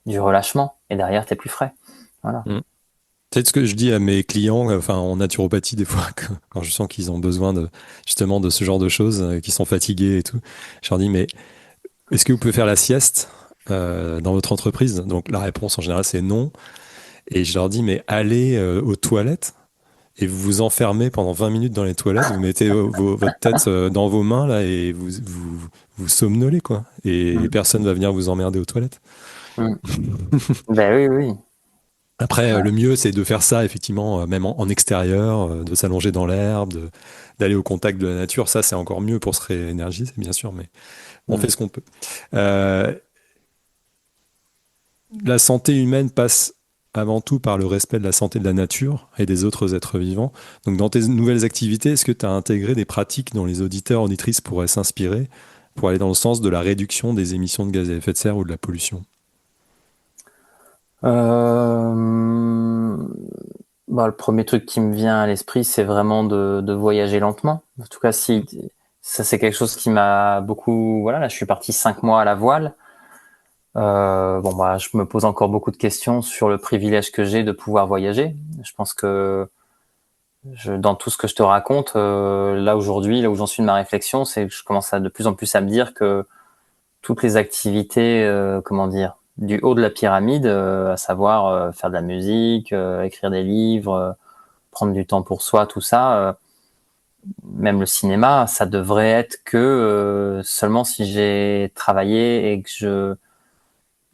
du relâchement. Et derrière, t'es plus frais. Voilà. C'est ce que je dis à mes clients, enfin en naturopathie des fois, quand je sens qu'ils ont besoin justement de ce genre de choses, qu'ils sont fatigués et tout. Je leur dis, mais est-ce que vous pouvez faire la sieste dans votre entreprise? Donc la réponse en général c'est non. Et je leur dis, mais allez aux toilettes et vous vous enfermez pendant 20 minutes dans les toilettes, vous mettez votre tête dans vos mains là et vous somnolez quoi. Et Mm. personne va venir vous emmerder aux toilettes. Mm. Ben oui, oui. Après, Ouais. le mieux, c'est de faire ça, effectivement, même en extérieur, de s'allonger dans l'herbe, d'aller au contact de la nature. Ça, c'est encore mieux pour se réénergiser, bien sûr, mais on Mm. fait ce qu'on peut. Euh, la santé humaine passe avant tout par le respect de la santé de la nature et des autres êtres vivants. Donc, dans tes nouvelles activités, est-ce que tu as intégré des pratiques dont les auditeurs, auditrices pourraient s'inspirer pour aller dans le sens de la réduction des émissions de gaz à effet de serre ou de la pollution? Euh, le premier truc qui me vient à l'esprit, c'est vraiment de voyager lentement. En tout cas, si ça, c'est quelque chose qui m'a beaucoup. Voilà, là, je suis parti 5 mois à la voile. Je me pose encore beaucoup de questions sur le privilège que j'ai de pouvoir voyager. Je pense que dans tout ce que je te raconte, là aujourd'hui, là où j'en suis de ma réflexion, c'est que je commence de plus en plus à me dire que toutes les activités, comment dire, du haut de la pyramide, à savoir faire de la musique, écrire des livres, prendre du temps pour soi, tout ça, même le cinéma, ça devrait être que seulement si j'ai travaillé et que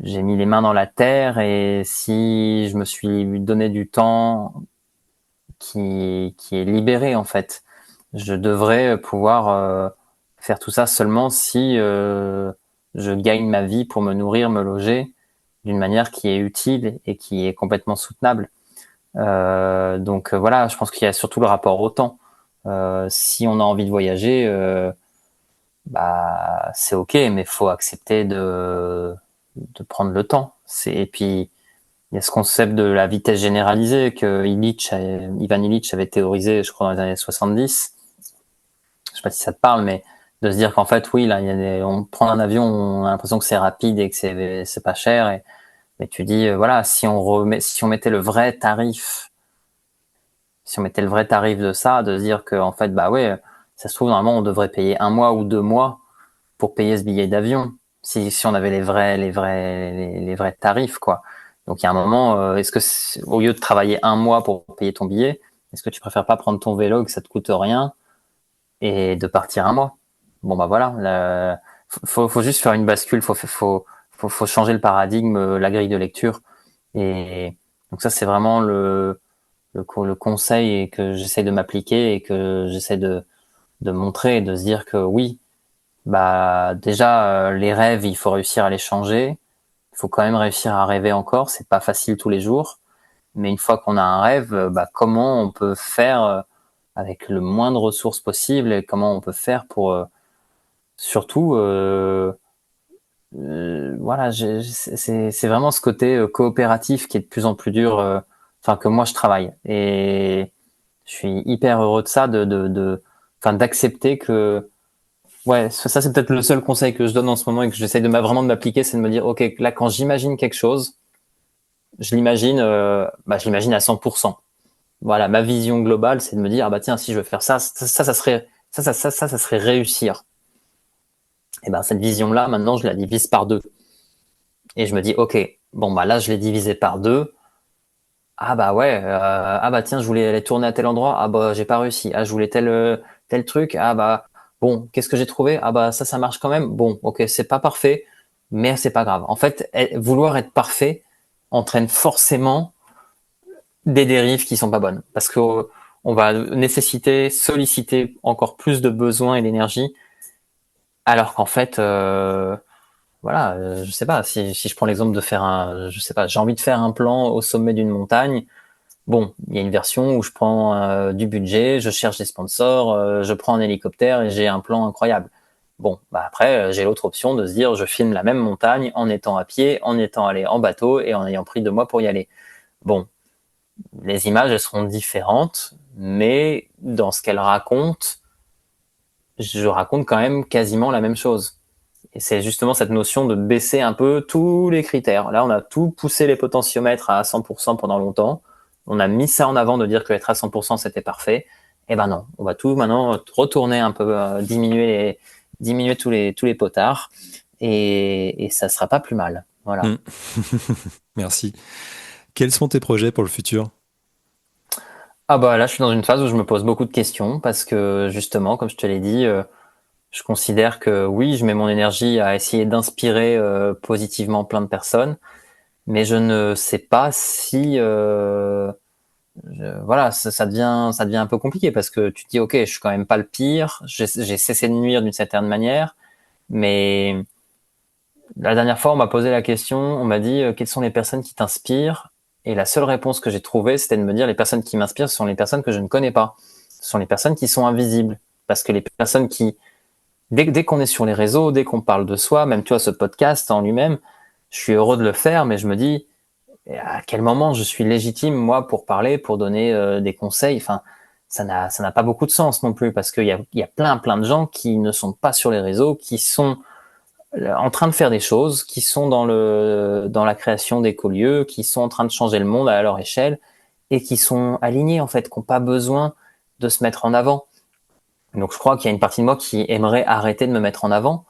j'ai mis les mains dans la terre et si je me suis donné du temps qui est libéré en fait. Je devrais pouvoir faire tout ça seulement si je gagne ma vie pour me nourrir, me loger d'une manière qui est utile et qui est complètement soutenable. Voilà, je pense qu'il y a surtout le rapport au temps. Si on a envie de voyager, c'est ok, mais faut accepter de prendre le temps. Et puis il y a ce concept de la vitesse généralisée que Ivan Illich avait théorisé, je crois, dans les années 70. Je sais pas si ça te parle, mais de se dire qu'en fait, oui, là, on prend un avion, on a l'impression que c'est rapide et que c'est pas cher. Mais tu dis, voilà, si on mettait le vrai tarif, si on mettait le vrai tarif de ça, de se dire que, en fait, bah ouais, ça se trouve, normalement, on devrait payer 1 mois ou 2 mois pour payer ce billet d'avion. Si on avait les vrais tarifs, quoi. Donc il y a un moment, est-ce que au lieu de travailler 1 mois pour payer ton billet, est-ce que tu préfères pas prendre ton vélo que ça te coûte rien et de partir 1 mois? Bon bah voilà, faut juste faire une bascule, faut changer le paradigme, la grille de lecture. Et donc ça c'est vraiment le conseil et que j'essaie de m'appliquer et que j'essaie de montrer et de se dire que oui, bah déjà les rêves, il faut réussir à les changer. Il faut quand même réussir à rêver encore. C'est pas facile tous les jours, mais une fois qu'on a un rêve, comment on peut faire avec le moins de ressources possible et comment on peut faire pour surtout, voilà, c'est vraiment ce côté coopératif qui est de plus en plus dur. Enfin que moi je travaille et je suis hyper heureux de ça, enfin d'accepter que ouais, ça c'est peut-être le seul conseil que je donne en ce moment et que j'essaie vraiment de m'appliquer, c'est de me dire, ok, là quand j'imagine quelque chose, je l'imagine à 100%. Voilà, ma vision globale, c'est de me dire, ah bah tiens, si je veux faire ça, ça serait réussir. Et ben cette vision-là, maintenant, je la divise par deux. Et je me dis, ok, bon bah là, je l'ai divisé par deux. Ah bah ouais, ah bah tiens, je voulais aller tourner à tel endroit, ah bah j'ai pas réussi. Ah, je voulais tel truc, ah bah bon, qu'est-ce que j'ai trouvé? Ah bah ça marche quand même. Bon, ok, c'est pas parfait, mais c'est pas grave. En fait, vouloir être parfait entraîne forcément des dérives qui sont pas bonnes, parce que on va solliciter encore plus de besoins et d'énergie, alors qu'en fait, voilà, je sais pas, si je prends l'exemple de je sais pas, j'ai envie de faire un plan au sommet d'une montagne. Bon, il y a une version où je prends du budget, je cherche des sponsors, je prends un hélicoptère et j'ai un plan incroyable. Bon, bah après, j'ai l'autre option de se dire, je filme la même montagne en étant à pied, en étant allé en bateau et en ayant pris 2 mois pour y aller. Bon, les images, elles seront différentes, mais dans ce qu'elles racontent, je raconte quand même quasiment la même chose. Et c'est justement cette notion de baisser un peu tous les critères. Là, on a tout poussé les potentiomètres à 100% pendant longtemps. On a mis ça en avant de dire que être à 100% c'était parfait. Eh ben non, on va tout maintenant retourner un peu, diminuer tous les potards, et ça sera pas plus mal. Voilà. Merci. Quels sont tes projets pour le futur? Ah bah là, je suis dans une phase où je me pose beaucoup de questions parce que justement, comme je te l'ai dit, je considère que oui, je mets mon énergie à essayer d'inspirer positivement plein de personnes, mais je ne sais pas si voilà, ça devient un peu compliqué parce que tu te dis ok, je suis quand même pas le pire, j'ai cessé de nuire d'une certaine manière, mais la dernière fois on m'a posé la question, on m'a dit quelles sont les personnes qui t'inspirent, et la seule réponse que j'ai trouvée c'était de me dire les personnes qui m'inspirent ce sont les personnes que je ne connais pas, ce sont les personnes qui sont invisibles, parce que les personnes qui dès qu'on est sur les réseaux, dès qu'on parle de soi, même tu vois ce podcast en lui-même, je suis heureux de le faire, mais je me dis à quel moment je suis légitime moi pour parler, pour donner des conseils. Enfin, ça n'a pas beaucoup de sens non plus parce qu'il y a plein de gens qui ne sont pas sur les réseaux, qui sont en train de faire des choses, qui sont dans la création d'écolieux, qui sont en train de changer le monde à leur échelle et qui sont alignés en fait, qui n'ont pas besoin de se mettre en avant. Donc je crois qu'il y a une partie de moi qui aimerait arrêter de me mettre en avant,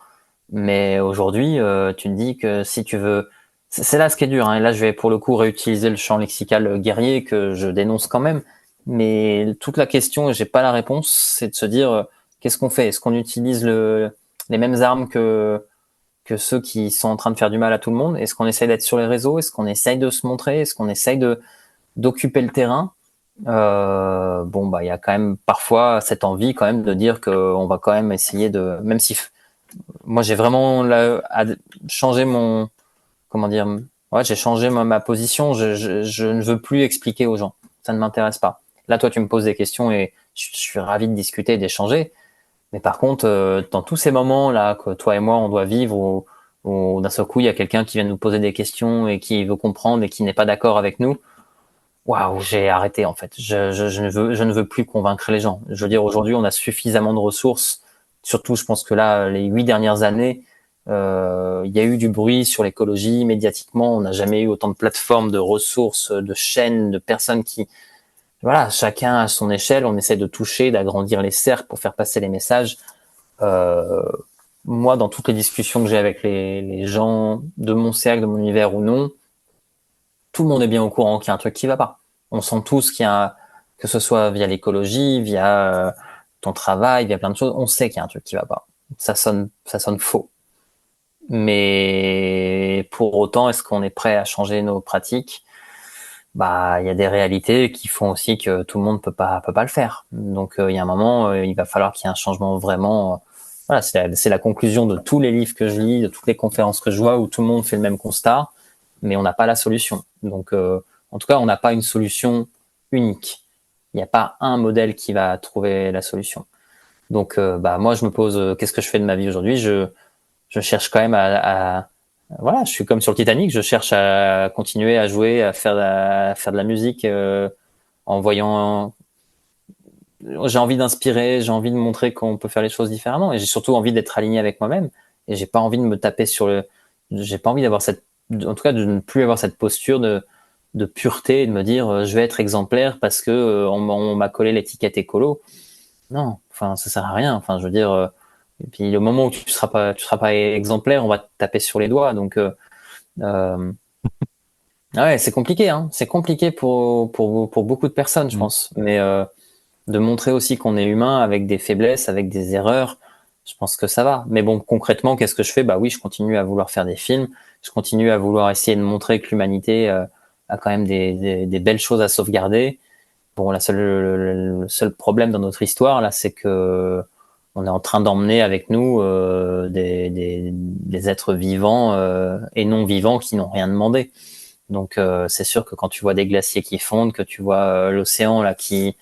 mais aujourd'hui tu te dis que si tu veux, c'est là ce qui est dur, hein. Et là je vais pour le coup réutiliser le champ lexical guerrier que je dénonce quand même, mais toute la question, et j'ai pas la réponse, c'est de se dire qu'est-ce qu'on fait? Est-ce qu'on utilise les mêmes armes que ceux qui sont en train de faire du mal à tout le monde? Est-ce qu'on essaye d'être sur les réseaux? Est-ce qu'on essaye de se montrer? Est-ce qu'on essaye d'occuper le terrain? Bon bah il y a quand même parfois cette envie quand même de dire que on va quand même essayer de, même si moi j'ai vraiment changé mon, comment dire, ouais, j'ai changé ma position, je ne veux plus expliquer aux gens, ça ne m'intéresse pas. Là toi tu me poses des questions et je suis ravi de discuter, d'échanger, mais par contre dans tous ces moments là que toi et moi on doit vivre où d'un seul coup il y a quelqu'un qui vient nous poser des questions et qui veut comprendre et qui n'est pas d'accord avec nous, waouh, j'ai arrêté en fait. Je ne veux plus convaincre les gens. Je veux dire, aujourd'hui, on a suffisamment de ressources. Surtout, je pense que là, les 8 dernières années, il y a eu du bruit sur l'écologie médiatiquement. On n'a jamais eu autant de plateformes, de ressources, de chaînes, de personnes qui, voilà, chacun à son échelle, on essaie de toucher, d'agrandir les cercles pour faire passer les messages. Euh, Moi, dans toutes les discussions que j'ai avec les gens de mon cercle, de mon univers ou non, tout le monde est bien au courant qu'il y a un truc qui va pas. On sent tous qu'il y a, que ce soit via l'écologie, via ton travail, via plein de choses, on sait qu'il y a un truc qui va pas. Ça sonne faux. Mais pour autant, est-ce qu'on est prêt à changer nos pratiques? Bah, il y a des réalités qui font aussi que tout le monde peut pas le faire. Donc, il y a un moment, il va falloir qu'il y ait un changement vraiment. Voilà, c'est la conclusion de tous les livres que je lis, de toutes les conférences que je vois où tout le monde fait le même constat, mais on n'a pas la solution. Donc, en tout cas, on n'a pas une solution unique. Il n'y a pas un modèle qui va trouver la solution. Donc, bah, moi, je me pose, qu'est-ce que je fais de ma vie aujourd'hui? Je cherche quand même voilà, je suis comme sur le Titanic, je cherche à continuer à jouer, à faire de la musique, en voyant, j'ai envie d'inspirer, j'ai envie de montrer qu'on peut faire les choses différemment, et j'ai surtout envie d'être aligné avec moi-même, et j'ai pas envie de me taper j'ai pas envie d'avoir en tout cas, de ne plus avoir cette posture de pureté et de me dire, je vais être exemplaire parce que on m'a collé l'étiquette écolo. Non, enfin, ça sert à rien. Enfin, je veux dire, et puis le moment où tu seras pas exemplaire, on va te taper sur les doigts. Donc, euh, ah ouais, c'est compliqué, hein. C'est compliqué pour beaucoup de personnes, je pense. Mais de montrer aussi qu'on est humain avec des faiblesses, avec des erreurs, je pense que ça va. Mais bon, concrètement, qu'est-ce que je fais? Bah oui, je continue à vouloir faire des films. Je continue à vouloir essayer de montrer que l'humanité a quand même des belles choses à sauvegarder. Bon, le seul problème dans notre histoire là, c'est que on est en train d'emmener avec nous des êtres vivants et non vivants qui n'ont rien demandé. Donc c'est sûr que quand tu vois des glaciers qui fondent, que tu vois l'océan là qui,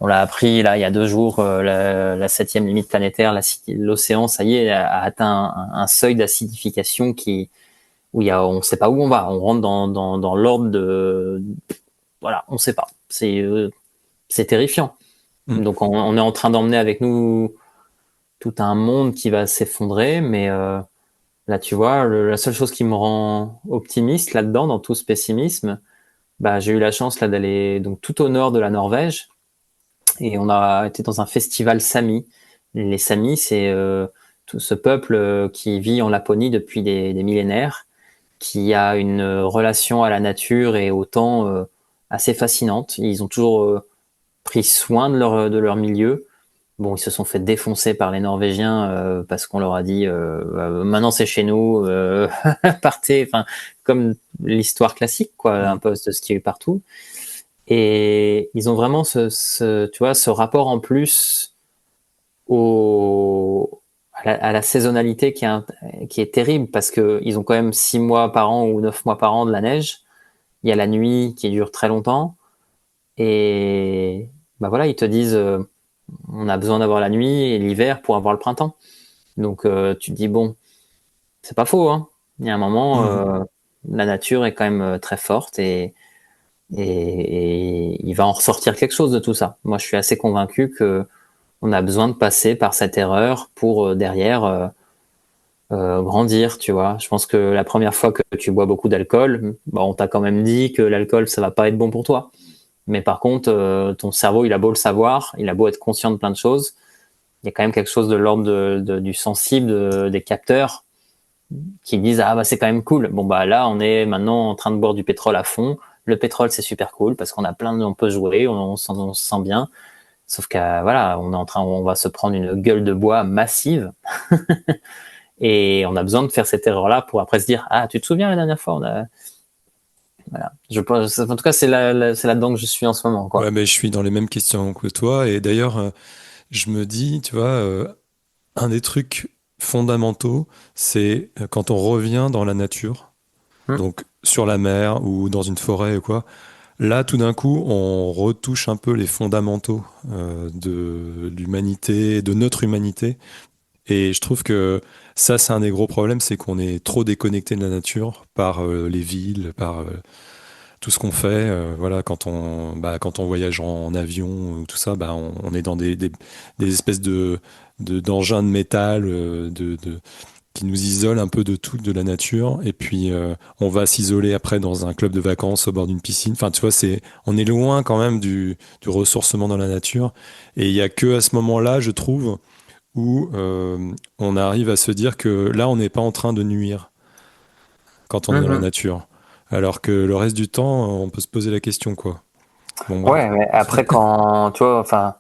on l'a appris là il y a 2 jours, la 7e limite planétaire, l'océan, ça y est, a atteint un seuil d'acidification qui, où il y a, on sait pas où on va, on rentre dans l'ordre de, voilà, on sait pas. C'est terrifiant. Donc on est en train d'emmener avec nous tout un monde qui va s'effondrer, mais Là, tu vois, la seule chose qui me rend optimiste là-dedans, dans tout ce pessimisme, bah, j'ai eu la chance là d'aller donc tout au nord de la Norvège et on a été dans un festival Sami. Les Sami, c'est tout ce peuple qui vit en Laponie depuis des millénaires, qui a une relation à la nature et au temps assez fascinante. Ils ont toujours pris soin de leur milieu. Bon, ils se sont fait défoncer par les Norvégiens parce qu'on leur a dit maintenant c'est chez nous, partez. Enfin, comme l'histoire classique, quoi, un peu de ce qui est partout. Et ils ont vraiment tu vois, ce rapport en plus à la saisonnalité qui est terrible parce que ils ont quand même 6 mois par an ou 9 mois par an de la neige. Il y a la nuit qui dure très longtemps et bah voilà, ils te disent on a besoin d'avoir la nuit et l'hiver pour avoir le printemps. Donc tu te dis bon, c'est pas faux, hein. Il y a un moment, la nature est quand même très forte et il va en ressortir quelque chose de tout ça. Moi, je suis assez convaincu que on a besoin de passer par cette erreur pour derrière grandir, tu vois. Je pense que la première fois que tu bois beaucoup d'alcool, bah, on t'a quand même dit que l'alcool, ça va pas être bon pour toi. Mais par contre, ton cerveau, il a beau le savoir, il a beau être conscient de plein de choses, il y a quand même quelque chose de l'ordre du sensible, des capteurs qui disent ah bah c'est quand même cool. Bon bah là, on est maintenant en train de boire du pétrole à fond. Le pétrole, c'est super cool parce qu'on a on peut jouer, on se sent bien. Sauf que voilà, on va se prendre une gueule de bois massive et on a besoin de faire cette erreur-là pour après se dire ah tu te souviens la dernière fois on a voilà. Je pense, en tout cas c'est là-dedans que je suis en ce moment Ouais, quoi. mais je suis dans les mêmes questions que toi. Et d'ailleurs, je me dis, tu vois, un des trucs fondamentaux, c'est quand on revient dans la nature, Hmm. donc sur la mer ou dans une forêt ou quoi. Là, tout d'un coup, on retouche un peu les fondamentaux de l'humanité, de notre humanité. Et je trouve que ça, c'est un des gros problèmes, c'est qu'on est trop déconnecté de la nature par les villes, par tout ce qu'on fait. Voilà, quand on voyage en avion ou tout ça, bah, on est dans des espèces d'engins de métal qui nous isolent un peu de tout, de la nature. Et puis, on va s'isoler après dans un club de vacances au bord d'une piscine. Enfin, tu vois, on est loin quand même du ressourcement dans la nature. Et il y a que à ce moment-là, je trouve, où on arrive à se dire que là, on n'est pas en train de nuire quand on est dans la Mhm. nature. Alors que le reste du temps, on peut se poser la question, quoi. Bon, bref. Ouais, mais après quand tu vois, enfin,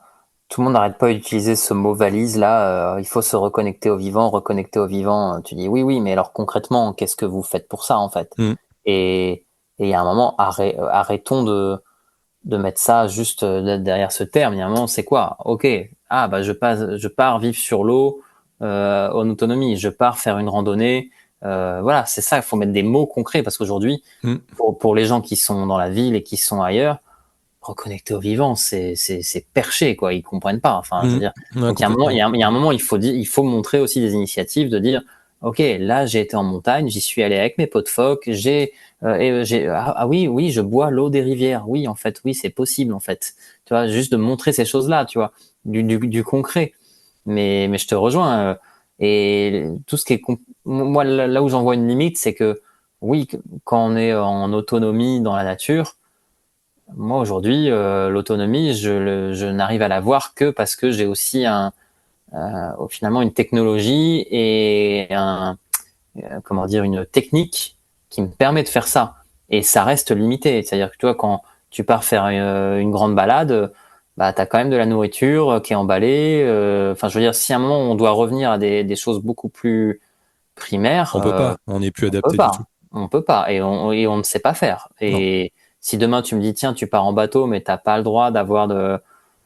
tout le monde n'arrête pas d'utiliser ce mot valise là. Il faut se reconnecter au vivant, reconnecter au vivant. Tu dis oui, oui, mais alors concrètement, qu'est-ce que vous faites pour ça en fait? Mm. Et il y a un moment, arrêtons de mettre ça juste derrière ce terme. Il y a un moment, c'est quoi? Ok, ah bah je pars vivre sur l'eau en autonomie. Je pars faire une randonnée. Voilà, c'est ça. Il faut mettre des mots concrets parce qu'aujourd'hui, Mm. pour les gens qui sont dans la ville et qui sont ailleurs reconnecter au vivant, c'est perché, quoi. Ils comprennent pas. Enfin, je veux Mm. dire. Ouais, Donc, il y a un moment, complètement. il y a un moment, il faut montrer aussi des initiatives de dire, OK, là, j'ai été en montagne, j'y suis allé avec mes potes phoques, ah oui, oui, je bois l'eau des rivières. Oui, en fait, oui, c'est possible, en fait. Tu vois, juste de montrer ces choses-là, tu vois, du concret. Mais je te rejoins. Et tout ce qui est, moi, là où j'en vois une limite, c'est que, oui, quand on est en autonomie dans la nature, moi aujourd'hui, l'autonomie, je n'arrive à la voir que parce que j'ai aussi finalement une technologie et comment dire, une technique qui me permet de faire ça. Et ça reste limité. C'est-à-dire que toi, quand tu pars faire une grande balade, bah, t'as quand même de la nourriture qui est emballée. Enfin, je veux dire, si à un moment on doit revenir à des choses beaucoup plus primaires, On peut pas. On n'est plus on peut adapté du tout. pas. On peut pas. Et on ne sait pas faire. Non. Et si demain tu me dis, tiens, tu pars en bateau, mais t'as pas le droit d'avoir de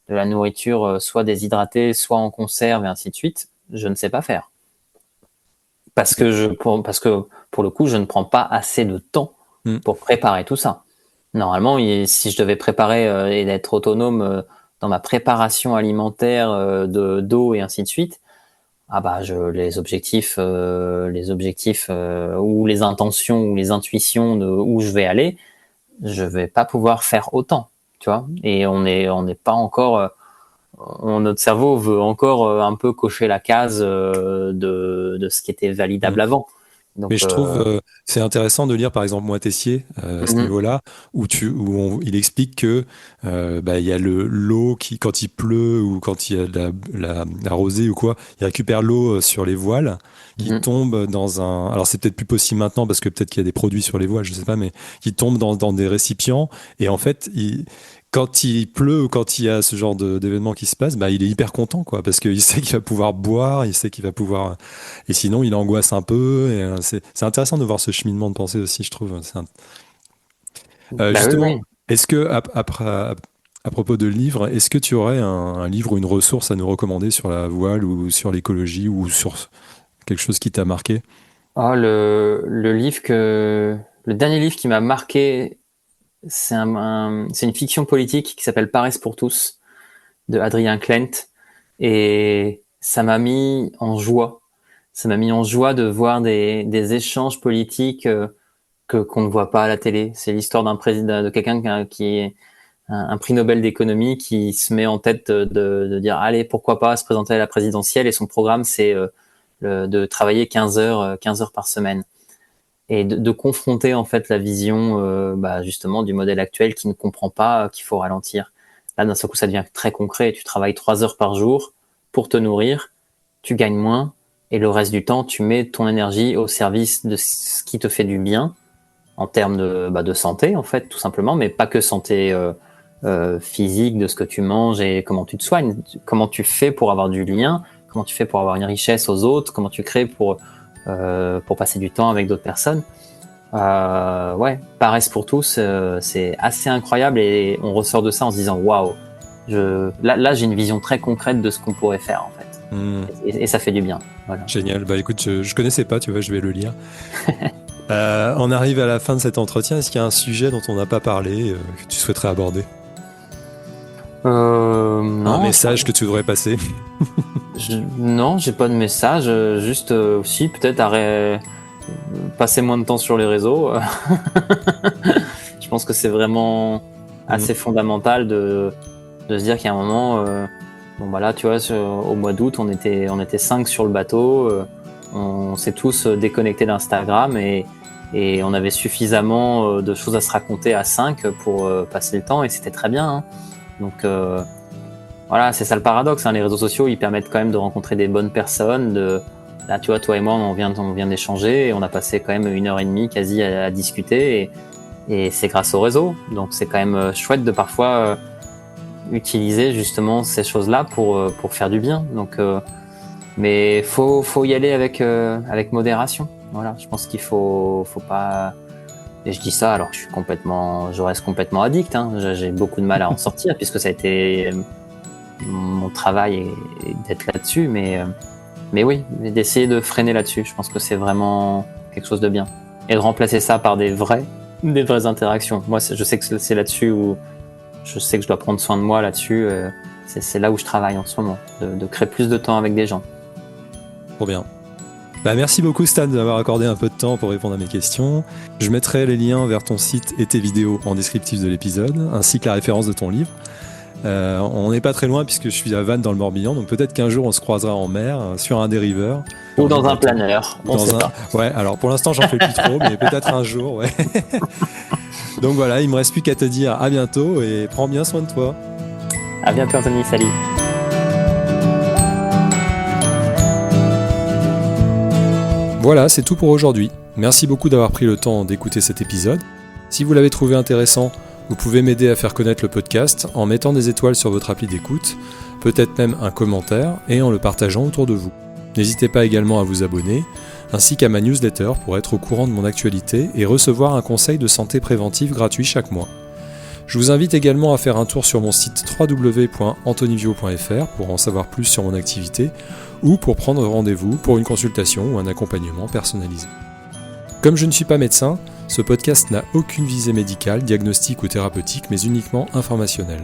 la nourriture soit déshydratée, soit en conserve, et ainsi de suite, je ne sais pas faire. Parce que pour le coup, je ne prends pas assez de temps Mm. pour préparer tout ça. Normalement, si je devais préparer et d'être autonome dans ma préparation alimentaire d'eau et ainsi de suite, ah bah les objectifs ou les intentions ou les intuitions de où je vais aller, je vais pas pouvoir faire autant, tu vois. Et on n'est pas encore notre cerveau veut encore un peu cocher la case de ce qui était Mm. validable avant. Donc, Mais je trouve c'est intéressant de lire par exemple Moitessier à ce mhm, niveau-là il explique que il y a l'eau qui quand il pleut ou quand il y a de la rosée ou quoi, il récupère l'eau sur les voiles qui mhm. tombe dans un alors c'est peut-être plus possible maintenant parce que peut-être qu'il y a des produits sur les voiles, je sais pas, mais qui tombent dans des récipients et en fait quand il pleut ou quand il y a ce genre d'événement qui se passe, bah, il est hyper content, quoi, parce qu'il sait qu'il va pouvoir boire, il sait qu'il va pouvoir, et sinon il angoisse un peu. Et, c'est intéressant de voir ce cheminement de pensée aussi, je trouve. Bah oui, Justement, oui. est-ce que à propos de livres, est-ce que tu aurais un livre ou une ressource à nous recommander sur la voile ou sur l'écologie ou sur quelque chose qui t'a marqué? Oh, le dernier livre qui m'a marqué, c'est une fiction politique qui s'appelle Paresse pour tous de Adrien Klent, et ça m'a mis en joie. Ça m'a mis en joie de voir des échanges politiques qu'on ne voit pas à la télé. C'est l'histoire d'un président, de quelqu'un qui est un prix Nobel d'économie qui se met en tête de dire allez, pourquoi pas se présenter à la présidentielle, et son programme c'est de travailler 15 heures par semaine, et de confronter en fait la vision justement du modèle actuel qui ne comprend pas qu'il faut ralentir. Là, d'un seul coup, ça devient très concret. Tu travailles 3 heures par jour pour te nourrir, tu gagnes moins, et le reste du temps, tu mets ton énergie au service de ce qui te fait du bien en termes de santé, en fait, tout simplement, mais pas que santé physique, de ce que tu manges et comment tu te soignes, comment tu fais pour avoir du lien, comment tu fais pour avoir une richesse aux autres, comment tu crées pour passer du temps avec d'autres personnes. Ouais, Paresse pour tous, c'est assez incroyable, et on ressort de ça en se disant waouh, là j'ai une vision très concrète de ce qu'on pourrait faire en fait, Hmm, et ça fait du bien. Voilà. génial. Bah écoute, je connaissais pas, tu vois, je vais le lire. On arrive à la fin de cet entretien. Est-ce qu'il y a un sujet dont on n'a pas parlé que tu souhaiterais aborder? Un Non, message que tu voudrais passer? non, j'ai pas de message. Juste aussi peut-être passer moins de temps sur les réseaux. Je pense que c'est vraiment Mm. assez fondamental de se dire qu'il y a un moment. Bon bah là, tu vois, au mois d'août, on était 5 sur le bateau. On s'est tous déconnectés d'Instagram, et on avait suffisamment de choses à se raconter à 5 pour passer le temps, et c'était très bien. Hein. Donc voilà, c'est ça le paradoxe. Hein. Les réseaux sociaux, ils permettent quand même de rencontrer des bonnes personnes. Là, tu vois, toi et moi, on vient d'échanger, et on a passé quand même 1 heure et demie quasi à discuter, et c'est grâce au réseau. Donc c'est quand même chouette de parfois utiliser justement ces choses-là pour faire du bien. Donc mais faut y aller avec modération. Voilà, je pense qu'il faut pas. Et je dis ça alors que je reste complètement addict. Hein. J'ai beaucoup de mal à en sortir puisque ça a été mon travail et d'être là-dessus. Mais oui, d'essayer de freiner là-dessus. Je pense que c'est vraiment quelque chose de bien, et de remplacer ça par des vraies interactions. Moi, je sais que c'est là-dessus où je sais que je dois prendre soin de moi là-dessus. C'est là où je travaille en ce moment, de créer plus de temps avec des gens. Trop bien. Bah, merci beaucoup Stan de m'avoir accordé un peu de temps pour répondre à mes questions. Je mettrai les liens vers ton site et tes vidéos en descriptif de l'épisode, ainsi que la référence de ton livre. On n'est pas très loin puisque je suis à Vannes dans le Morbihan, donc peut-être qu'un jour on se croisera en mer, sur un dériveur. Ou dans un planeur, on sait pas. Ouais, alors pour l'instant j'en fais plus trop, mais peut-être un jour, ouais. Donc voilà, il me reste plus qu'à te dire à bientôt et prends bien soin de toi. À bientôt Anthony, salut. Voilà, c'est tout pour aujourd'hui. Merci beaucoup d'avoir pris le temps d'écouter cet épisode. Si vous l'avez trouvé intéressant, vous pouvez m'aider à faire connaître le podcast en mettant des étoiles sur votre appli d'écoute, peut-être même un commentaire, et en le partageant autour de vous. N'hésitez pas également à vous abonner, ainsi qu'à ma newsletter pour être au courant de mon actualité et recevoir un conseil de santé préventive gratuit chaque mois. Je vous invite également à faire un tour sur mon site www.antonivio.fr pour en savoir plus sur mon activité ou pour prendre rendez-vous pour une consultation ou un accompagnement personnalisé. Comme je ne suis pas médecin, ce podcast n'a aucune visée médicale, diagnostique ou thérapeutique, mais uniquement informationnelle.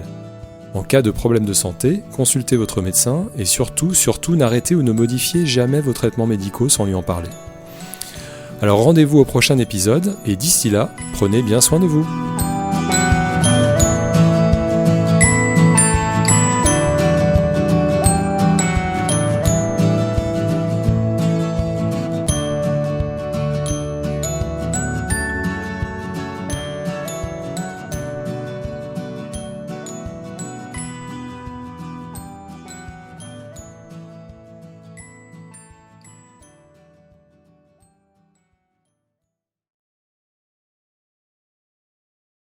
En cas de problème de santé, consultez votre médecin et surtout, n'arrêtez ou ne modifiez jamais vos traitements médicaux sans lui en parler. Alors rendez-vous au prochain épisode et d'ici là, prenez bien soin de vous.